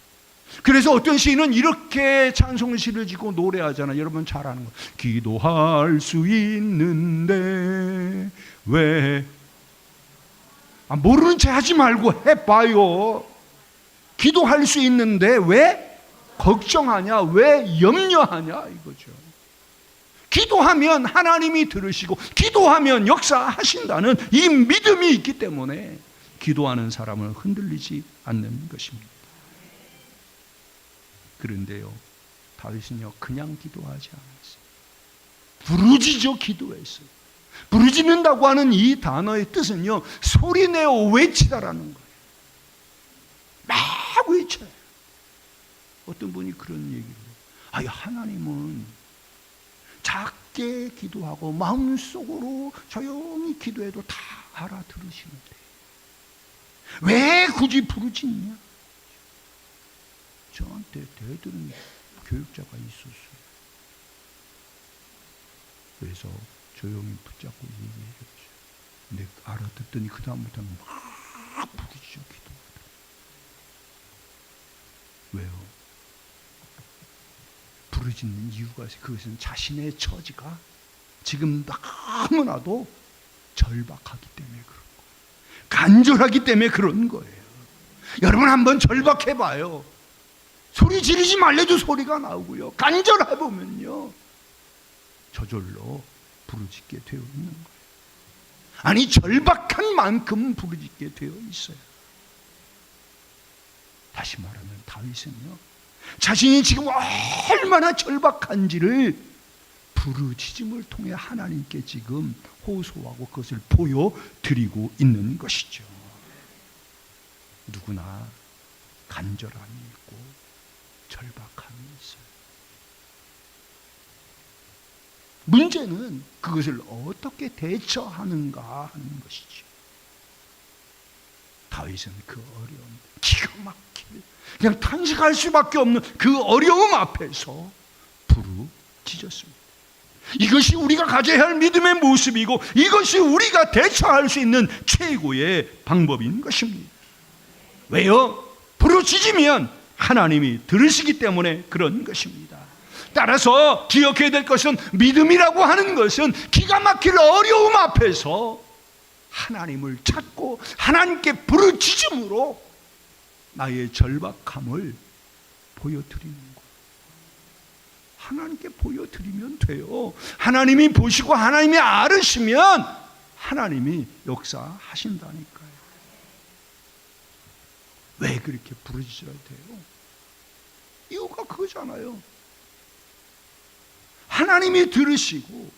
그래서 어떤 시인은 이렇게 찬송시를 짓고 노래하잖아요. 여러분 잘 아는 거. 기도할 수 있는데 왜 모르는 체 하지 말고 해봐요. 기도할 수 있는데 왜 걱정하냐, 왜 염려하냐 이거죠. 기도하면 하나님이 들으시고 기도하면 역사하신다는 이 믿음이 있기 때문에 기도하는 사람을 흔들리지 않는 것입니다. 그런데요, 다윗은요, 그냥 기도하지 않았어요. 부르짖어 기도했어요. 부르짖는다고 하는 이 단어의 뜻은요, 소리내어 외치다라는 거예요. 막 외쳐요. 어떤 분이 그런 얘기를 해요. 하나님은 작게 기도하고 마음속으로 조용히 기도해도 다 알아들으시는데 왜 굳이 부르짖냐? 저한테 대들은 교육자가 있었어요. 그래서 조용히 붙잡고 얘기해줬죠. 근데 알아듣더니 그 다음부터는 막 부르짖어 기도하더라고요. 왜요? 부르짖는 이유가 있어요. 그것은 자신의 처지가 지금 너무나도 절박하기 때문에 그런 거예요. 간절하기 때문에 그런 거예요. 여러분 한번 절박해봐요. 소리 지르지 말래도 소리가 나오고요. 간절해보면요, 저절로 부르짖게 되어 있는 거예요. 아니 절박한 만큼 부르짖게 되어 있어요. 다시 말하면 다윗은요, 자신이 지금 얼마나 절박한지를 부르짖음을 통해 하나님께 지금 호소하고 그것을 보여드리고 있는 것이죠. 누구나 간절함이 있고 절박함이 있어요. 문제는 그것을 어떻게 대처하는가 하는 것이죠. 다윗은 그 어려움, 기가 막힐, 그냥 탄식할 수밖에 없는 그 어려움 앞에서 부르짖었습니다. 이것이 우리가 가져야 할 믿음의 모습이고 이것이 우리가 대처할 수 있는 최고의 방법인 것입니다. 왜요? 부르짖으면 하나님이 들으시기 때문에 그런 것입니다. 따라서 기억해야 될 것은 믿음이라고 하는 것은 기가 막힐 어려움 앞에서 하나님을 찾고 하나님께 부르짖음으로 나의 절박함을 보여드리는 것. 하나님께 보여드리면 돼요. 하나님이 보시고 하나님이 알으시면 하나님이 역사하신다니까요. 왜 그렇게 부르짖어야 돼요? 이유가 그거잖아요. 하나님이 들으시고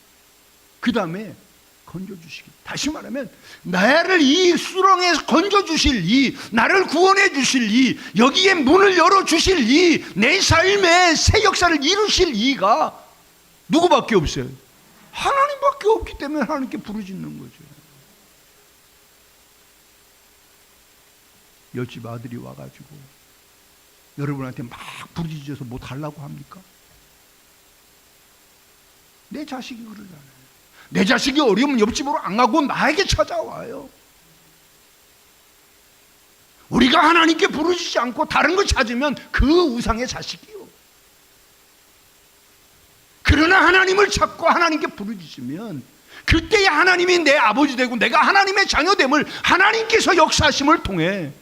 그 다음에 건져주시기. 다시 말하면 나를 이 수렁에서 건져주실 이, 나를 구원해 주실 이, 여기에 문을 열어주실 이, 내 삶의 새 역사를 이루실 이가 누구밖에 없어요? 하나님밖에 없기 때문에 하나님께 부르짖는 거죠. 옆집 아들이 와가지고 여러분한테 막 부르짖어서 뭐 달라고 합니까? 내 자식이 그러잖아요. 내 자식이 어려우면 옆집으로 안 가고 나에게 찾아와요. 우리가 하나님께 부르짖지 않고 다른 걸 찾으면 그 우상의 자식이요. 그러나 하나님을 찾고 하나님께 부르짖으면 그때에 하나님이 내 아버지 되고 내가 하나님의 자녀됨을 하나님께서 역사하심을 통해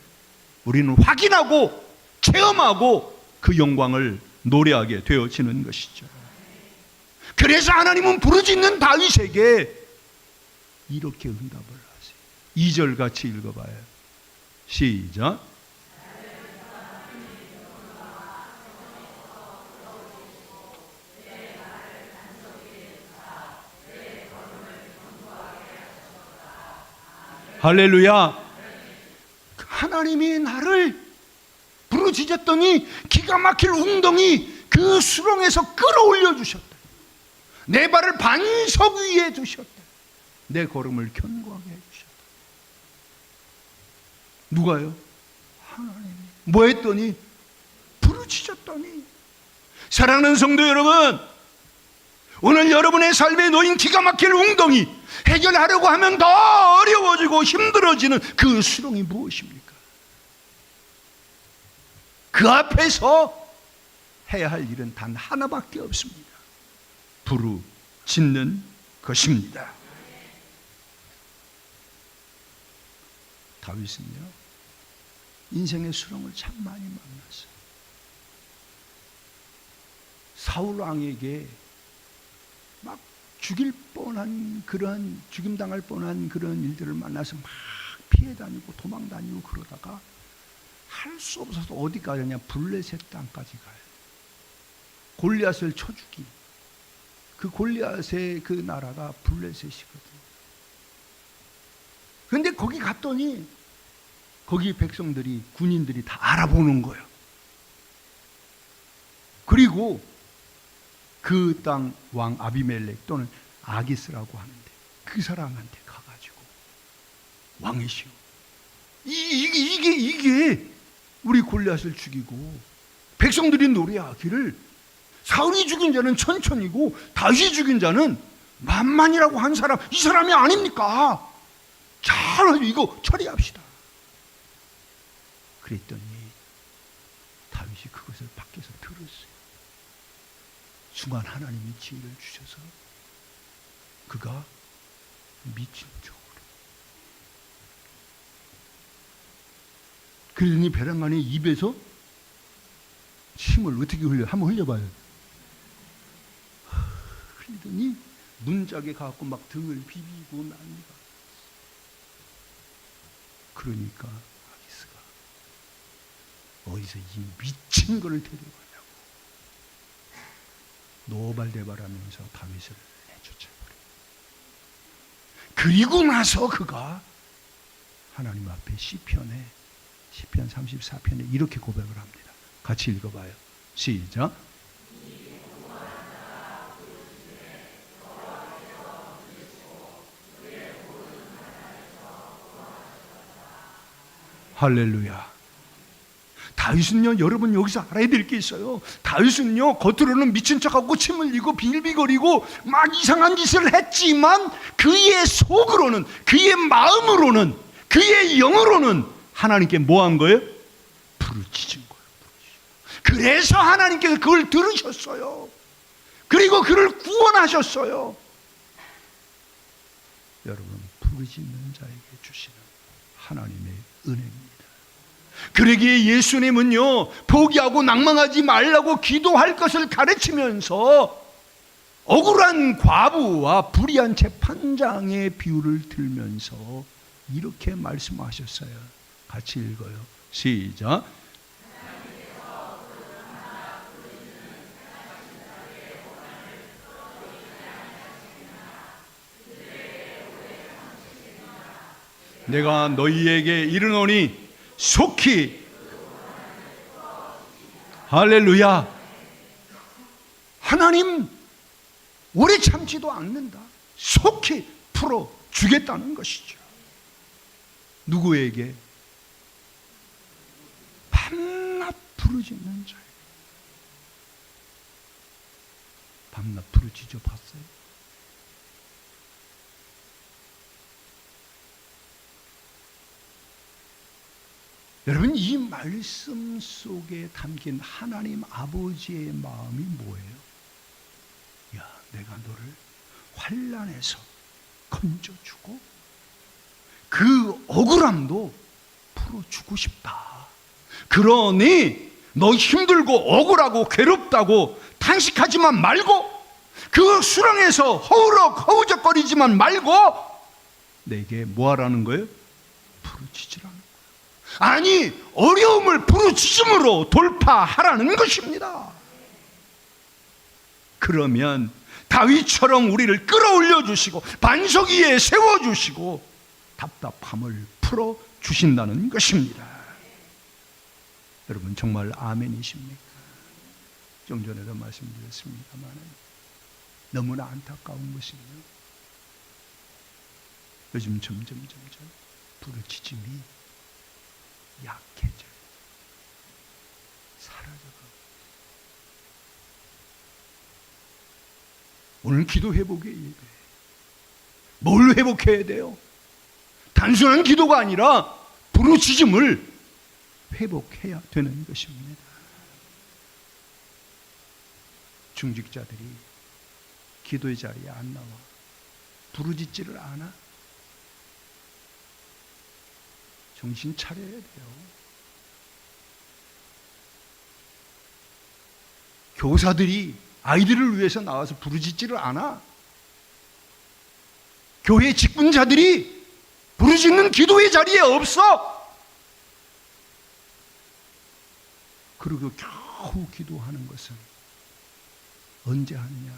우리는 확인하고 체험하고 그 영광을 노래하게 되어지는 것이죠. 그래서 하나님은 부르짖는 다윗에게 이렇게 응답을 하세요. 2절 같이 읽어봐요. 시작. 할렐루야. 하나님이 나를 부르짖었더니 기가 막힐 웅덩이 그 수렁에서 끌어올려 주셨다. 내 발을 반석 위에 두셨다. 내 걸음을 견고하게 해주셨다. 누가요? 하나님이. 뭐 했더니? 부르짖었더니. 사랑하는 성도 여러분, 오늘 여러분의 삶에 놓인 기가 막힐 웅덩이 해결하려고 하면 더 어려워지고 힘들어지는 그 수렁이 무엇입니까? 그 앞에서 해야 할 일은 단 하나밖에 없습니다. 부르짖는 것입니다. 다윗은요, 인생의 수렁을 참 많이 만났어요. 사울 왕에게 막 죽일 뻔한 그런, 죽임당할 뻔한 그런 일들을 만나서 막 피해 다니고 도망 다니고 그러다가 할 수 없어서 어디 가냐? 블레셋 땅까지 가요. 골리앗을 쳐 죽이. 그 골리앗의 그 나라가 블레셋이거든요. 그런데 거기 갔더니 거기 백성들이, 군인들이 다 알아보는 거예요. 그리고 그 땅 왕 아비멜렉 또는 아기스라고 하는데 그 사람한테 가가지고 왕이시오, 이게 우리 골리앗을 죽이고 백성들이 노래하기를 사울이 죽인 자는 천천이고 다윗이 죽인 자는 만만이라고 한 사람, 이 사람이 아닙니까? 잘 이거 처리합시다. 그랬더니 다윗이 그것을 밖에서 들었어요. 순간 하나님이 지혜를 주셔서 그가 미친 척으로. 그러더니 베란간의 입에서 침을 어떻게 흘려? 한번 흘려봐요. 흘리더니 문짝에 가갖고 막 등을 비비고 납니다. 그러니까 아기스가 어디서 이 미친 거를 데려가냐고 노발대발하면서 다윗을 내쫓아버려. 그리고 나서 그가 하나님 앞에 시편 34편에 이렇게 고백을 합니다. 같이 읽어봐요. 시작. 할렐루야. 다윗은요, 여러분 여기서 알아야 될 게 있어요. 다윗은요, 겉으로는 미친 척하고 침 흘리고 빌비거리고 막 이상한 짓을 했지만 그의 속으로는, 그의 마음으로는, 그의 영으로는 하나님께 뭐 한 거예요? 부르짖은 거예요. 그래서 하나님께서 그걸 들으셨어요. 그리고 그를 구원하셨어요. 여러분, 부르짖는 자에게 주시는 하나님의 은혜입니다. 그러기에 예수님은요, 포기하고 낭망하지 말라고 기도할 것을 가르치면서 억울한 과부와 불의한 재판장의 비유를 들면서 이렇게 말씀하셨어요. 같이 읽어요. 시작. 내가 너희에게 이르노니 속히, 할렐루야, 하나님 오래 참지도 않는다. 속히 풀어주겠다는 것이죠. 누구에게? 밤낮 부르짖는 자에게. 밤낮 부르짖어 봤어요? 여러분, 이 말씀 속에 담긴 하나님 아버지의 마음이 뭐예요? 야, 내가 너를 환난에서 건져주고 그 억울함도 풀어주고 싶다. 그러니 너 힘들고 억울하고 괴롭다고 탄식하지만 말고, 그 수렁에서 허우적거리지만 말고 내게 뭐 하라는 거예요? 부르짖으라는 거예요. 아니, 어려움을 부르짖음으로 돌파하라는 것입니다. 그러면 다윗처럼 우리를 끌어올려 주시고 반석 위에 세워주시고 답답함을 풀어주신다는 것입니다. 여러분, 정말 아멘이십니까? 좀 전에도 말씀드렸습니다만 너무나 안타까운 것은요, 요즘 점점 부르짖음이 약해져요. 사라져가고. 오늘 기도 회복의 예배. 뭘 회복해야 돼요? 단순한 기도가 아니라 부르짖음을 회복해야 되는 것입니다. 중직자들이 기도의 자리에 안 나와 부르짖지를 않아? 정신 차려야 돼요. 교사들이 아이들을 위해서 나와서 부르짖지를 않아? 교회 직분자들이 부르짖는 기도의 자리에 없어? 그리고 겨우 기도하는 것은 언제 하느냐?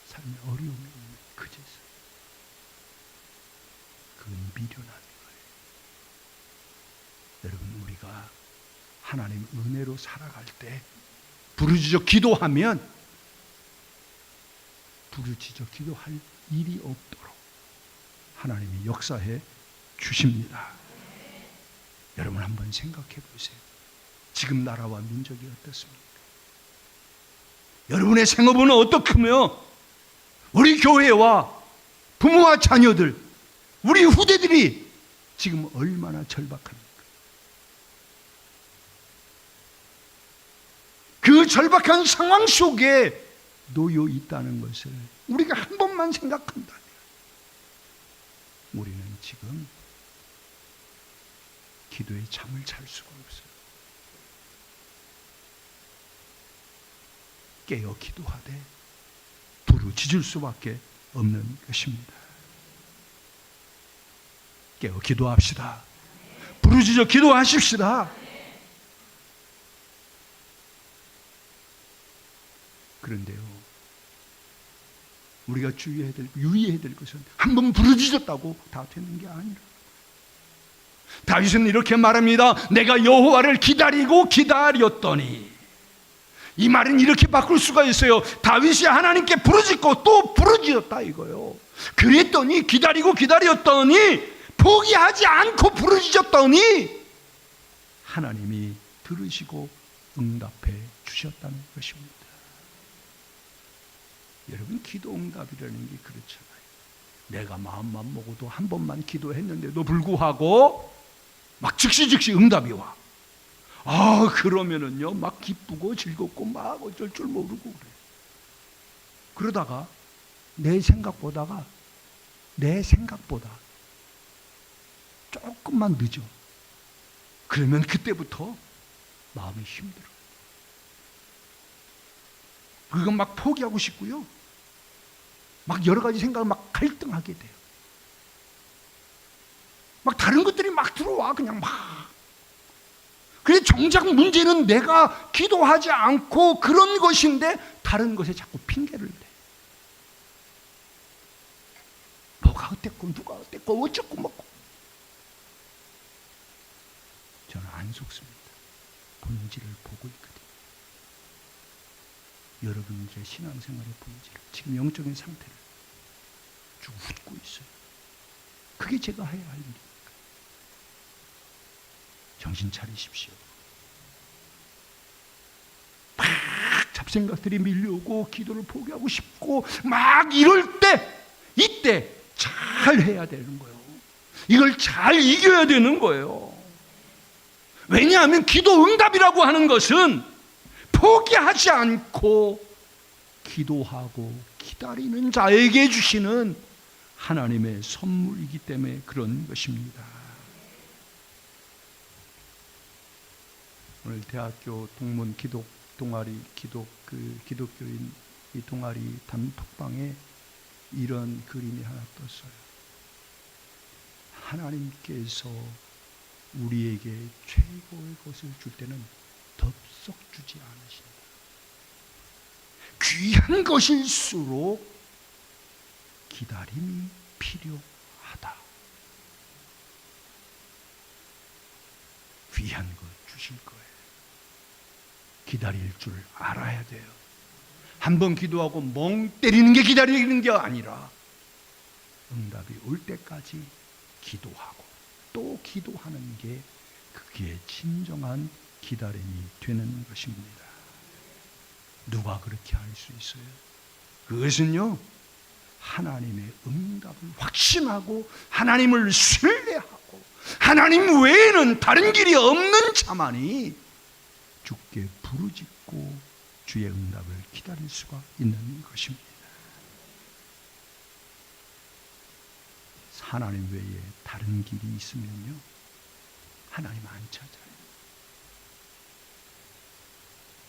삶에 어려움이 있는 그제서. 그건 미련한 거예요. 여러분, 우리가 하나님 은혜로 살아갈 때 부르짖어 기도하면 부르짖어 기도할 일이 없도록 하나님이 역사해 주십니다. 여러분, 한번 생각해 보세요. 지금 나라와 민족이 어떻습니까? 여러분의 생업은 어떻으며 우리 교회와 부모와 자녀들, 우리 후대들이 지금 얼마나 절박합니까? 그 절박한 상황 속에 놓여 있다는 것을 우리가 한 번만 생각한다면 우리는 지금 기도에 잠을 잘 수가 없어요. 깨어 기도하되 부르짖을 수밖에 없는 것입니다. 깨어 기도합시다. 부르짖어 기도하십시다. 그런데요, 우리가 유의해야 될 것은 한 번 부르짖었다고 다 되는 게 아니라, 다윗은 이렇게 말합니다. 내가 여호와를 기다리고 기다렸더니. 이 말은 이렇게 바꿀 수가 있어요. 다윗이 하나님께 부르짖고 또 부르짖었다 이거요. 그랬더니, 기다리고 기다렸더니, 포기하지 않고 부르짖었더니 하나님이 들으시고 응답해 주셨다는 것입니다. 여러분, 기도 응답이라는 게 그렇잖아요. 내가 마음만 먹어도 한 번만 기도했는데도 불구하고 막 즉시 응답이 와. 그러면은요, 막 기쁘고 즐겁고 막 어쩔 줄 모르고 그래요. 그러다가 내 생각보다 조금만 늦어. 그러면 그때부터 마음이 힘들어. 그건 막 포기하고 싶고요, 막 여러 가지 생각을 막 갈등하게 돼요. 막 다른 것들이 막 들어와, 그냥 막. 그래, 정작 문제는 내가 기도하지 않고 그런 것인데 다른 것에 자꾸 핑계를 대. 뭐가 어땠고 누가 어땠고 어쩌고 먹고. 저는 안 속습니다. 본질을 보고 있거든요. 여러분들의 신앙생활의 본질, 지금 영적인 상태를 쭉 웃고 있어요. 그게 제가 해야 할 일입니다. 정신 차리십시오. 막 잡생각들이 밀려오고 기도를 포기하고 싶고 막 이럴 때, 이때 잘 해야 되는 거예요. 이걸 잘 이겨야 되는 거예요. 왜냐하면 기도 응답이라고 하는 것은 포기하지 않고 기도하고 기다리는 자에게 주시는 하나님의 선물이기 때문에 그런 것입니다. 오늘 대학교 동문 기독 동아리 기독교인 이 동아리 단톡방에 이런 그림이 하나 떴어요. 하나님께서 우리에게 최고의 것을 줄 때는 덥석 주지 않으신다. 귀한 것일수록 기다림이 필요하다. 귀한 것 주실 거예요. 기다릴 줄 알아야 돼요. 한번 기도하고 멍 때리는 게 기다리는 게 아니라 응답이 올 때까지 기도하고 또 기도하는 게 그게 진정한 기다림이 되는 것입니다. 누가 그렇게 할 수 있어요? 그것은요, 하나님의 응답을 확신하고 하나님을 신뢰하고 하나님 외에는 다른 길이 없는 자만이 주께 부르짖고 주의 응답을 기다릴 수가 있는 것입니다. 하나님 외에 다른 길이 있으면요, 하나님 안 찾아요.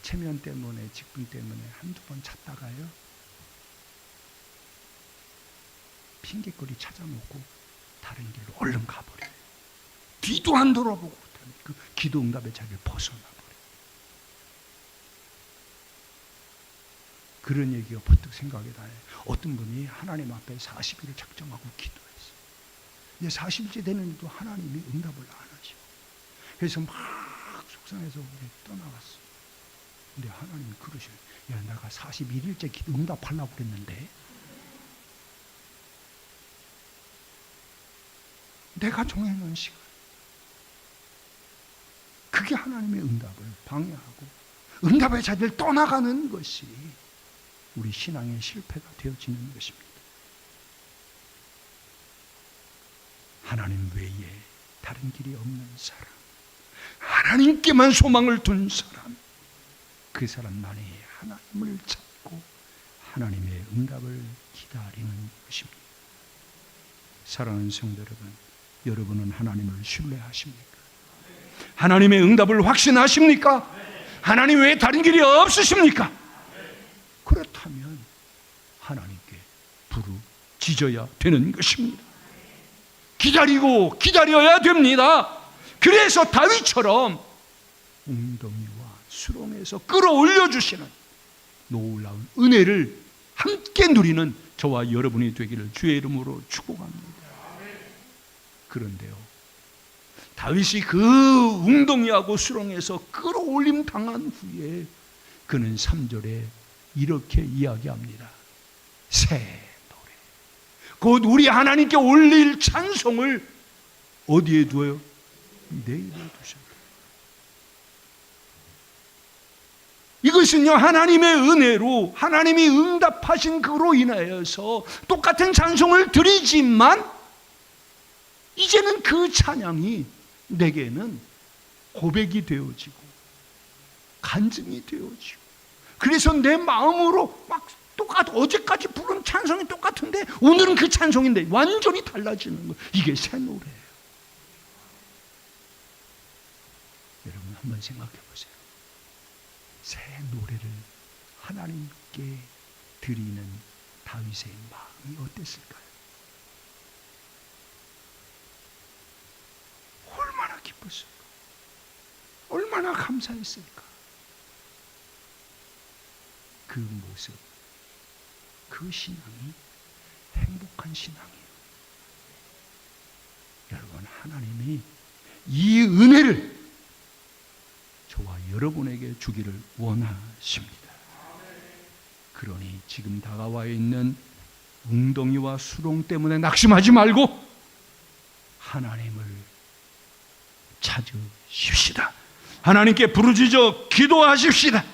체면 때문에, 직분 때문에 한두 번 찾다가요, 핑계거리 찾아놓고 다른 길로 얼른 가버려요. 뒤도 안 돌아보고 그 기도 응답의 자리를 벗어나버려요. 그런 얘기가 버뜩 생각이 나요. 어떤 분이 하나님 앞에 40일을 작정하고 기도했어요. 근데 40일째 되는데도 하나님이 응답을 안 하시고, 그래서 막 속상해서 떠나갔어. 근데 하나님이 그러셔요. 야, 내가 41일째 기도 응답하려고 그랬는데 내가 정해놓은 시간, 그게 하나님의 응답을 방해하고 응답의 자리를 떠나가는 것이 우리 신앙의 실패가 되어지는 것입니다. 하나님 외에 다른 길이 없는 사람, 하나님께만 소망을 둔 사람, 그 사람만이 하나님을 찾고 하나님의 응답을 기다리는 것입니다. 사랑하는 성도 여러분, 여러분은 하나님을 신뢰하십니까? 하나님의 응답을 확신하십니까? 하나님 외에 다른 길이 없으십니까? 그렇다면 하나님께 부르짖어야 되는 것입니다. 기다리고 기다려야 됩니다. 그래서 다윗처럼 웅덩이와 수렁에서 끌어올려 주시는 놀라운 은혜를 함께 누리는 저와 여러분이 되기를 주의 이름으로 축복합니다. 그런데요, 다윗이 그 웅덩이하고 수렁에서 끌어올림 당한 후에 그는 3절에 이렇게 이야기합니다. 새 노래, 곧 우리 하나님께 올릴 찬송을 어디에 두어요? 내 입에 두셨다. 이것은요, 하나님의 은혜로 하나님이 응답하신 그로 인하여서 똑같은 찬송을 드리지만 이제는 그 찬양이 내게는 고백이 되어지고 간증이 되어지고, 그래서 내 마음으로 막 어제까지 부른 찬송이 똑같은데 오늘은 그 찬송인데 완전히 달라지는 거예요. 이게 새 노래예요. 여러분 한번 생각해 보세요. 새 노래를 하나님께 드리는 다윗의 마음이 어땠을까요? 얼마나 기뻤을까? 얼마나 감사했을까? 그 모습, 그 신앙이 행복한 신앙이에요. 여러분, 하나님이 이 은혜를 저와 여러분에게 주기를 원하십니다. 그러니 지금 다가와 있는 웅덩이와 수렁 때문에 낙심하지 말고 하나님을 찾으십시다. 하나님께 부르짖어 기도하십시다.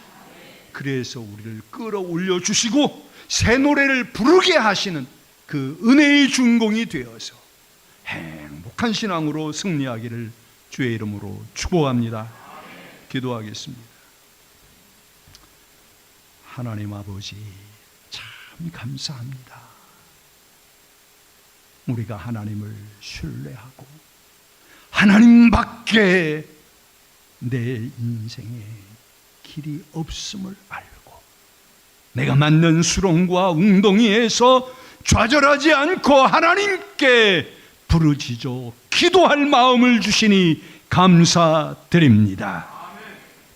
그래서 우리를 끌어올려 주시고 새 노래를 부르게 하시는 그 은혜의 준공이 되어서 행복한 신앙으로 승리하기를 주의 이름으로 축복합니다. 기도하겠습니다. 하나님 아버지, 참 감사합니다. 우리가 하나님을 신뢰하고 하나님밖에 내 인생에 길이 없음을 알고 내가 맞는 수렁과 웅덩이에서 좌절하지 않고 하나님께 부르짖어 기도할 마음을 주시니 감사드립니다.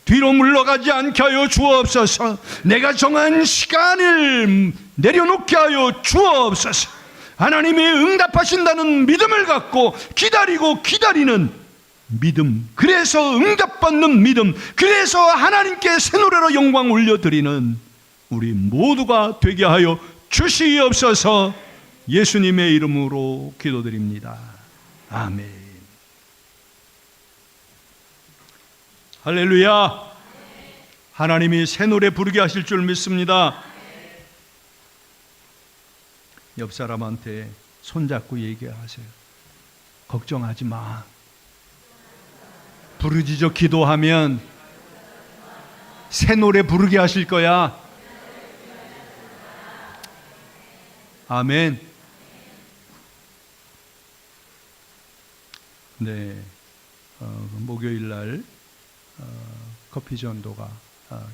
뒤로 물러가지 않게 하여 주옵소서. 내가 정한 시간을 내려놓게 하여 주옵소서. 하나님이 응답하신다는 믿음을 갖고 기다리고 기다리는 믿음, 그래서 응답받는 믿음, 그래서 하나님께 새 노래로 영광 올려드리는 우리 모두가 되게 하여 주시옵소서. 예수님의 이름으로 기도드립니다. 아멘. 할렐루야. 하나님이 새 노래 부르게 하실 줄 믿습니다. 옆 사람한테 손잡고 얘기하세요. 걱정하지 마. 부르짖어 기도하면 새 노래 부르게 하실 거야. 아멘. 네, 목요일 날 커피 전도가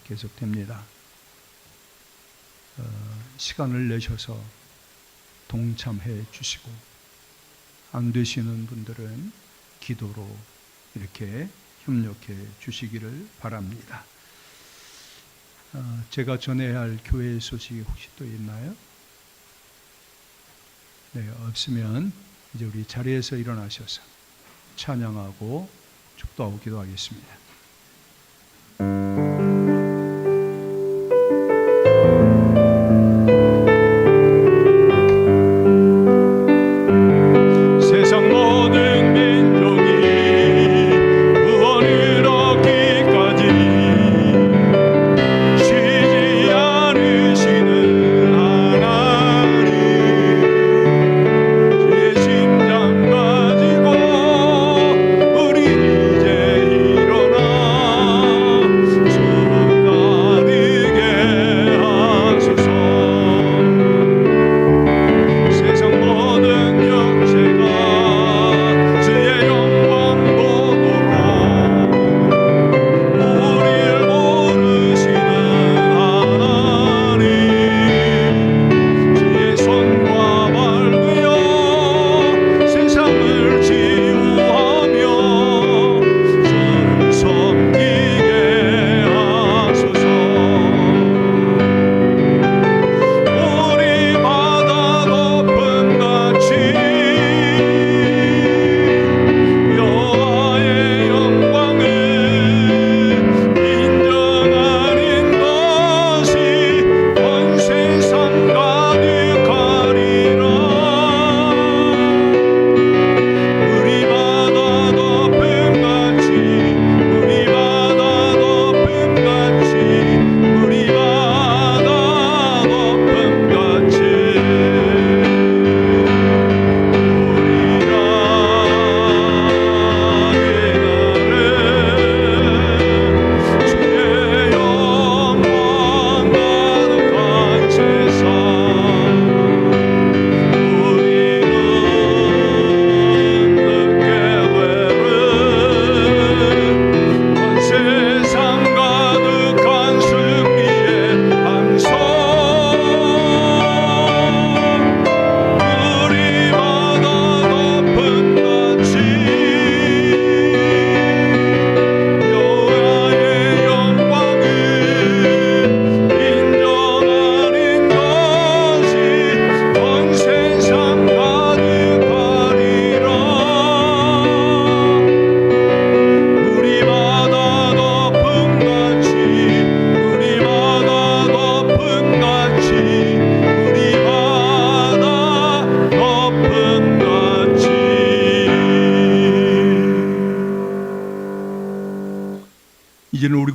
계속됩니다. 시간을 내셔서 동참해 주시고, 안 되시는 분들은 기도로 이렇게 협력해 주시기를 바랍니다. 제가 전해야 할 교회 소식이 혹시 또 있나요? 네, 없으면 이제 우리 자리에서 일어나셔서 찬양하고 축도하고 기도하겠습니다. 세상 모든 민족이 구원을 얻기까지 쉬지 않으시는 하나님, 주의 심장 가지고 우리 이제 일어나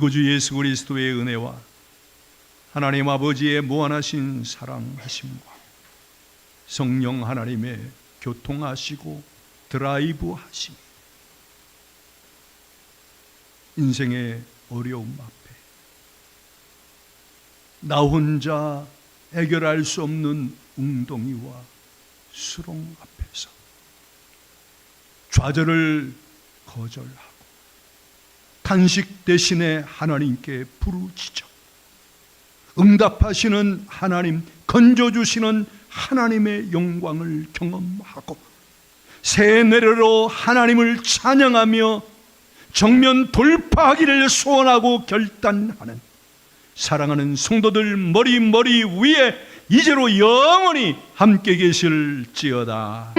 우리 구주 예수 그리스도의 은혜와 하나님 아버지의 무한하신 사랑하심과 성령 하나님의 교통하시고 드라이브 하심, 인생의 어려움 앞에 나 혼자 해결할 수 없는 웅덩이와 수렁 앞에서 좌절을 거절하고 탄식 대신에 하나님께 부르짖어 응답하시는 하나님, 건져주시는 하나님의 영광을 경험하고 새 내려로 하나님을 찬양하며 정면 돌파하기를 소원하고 결단하는 사랑하는 성도들 머리 위에 이제로 영원히 함께 계실지어다.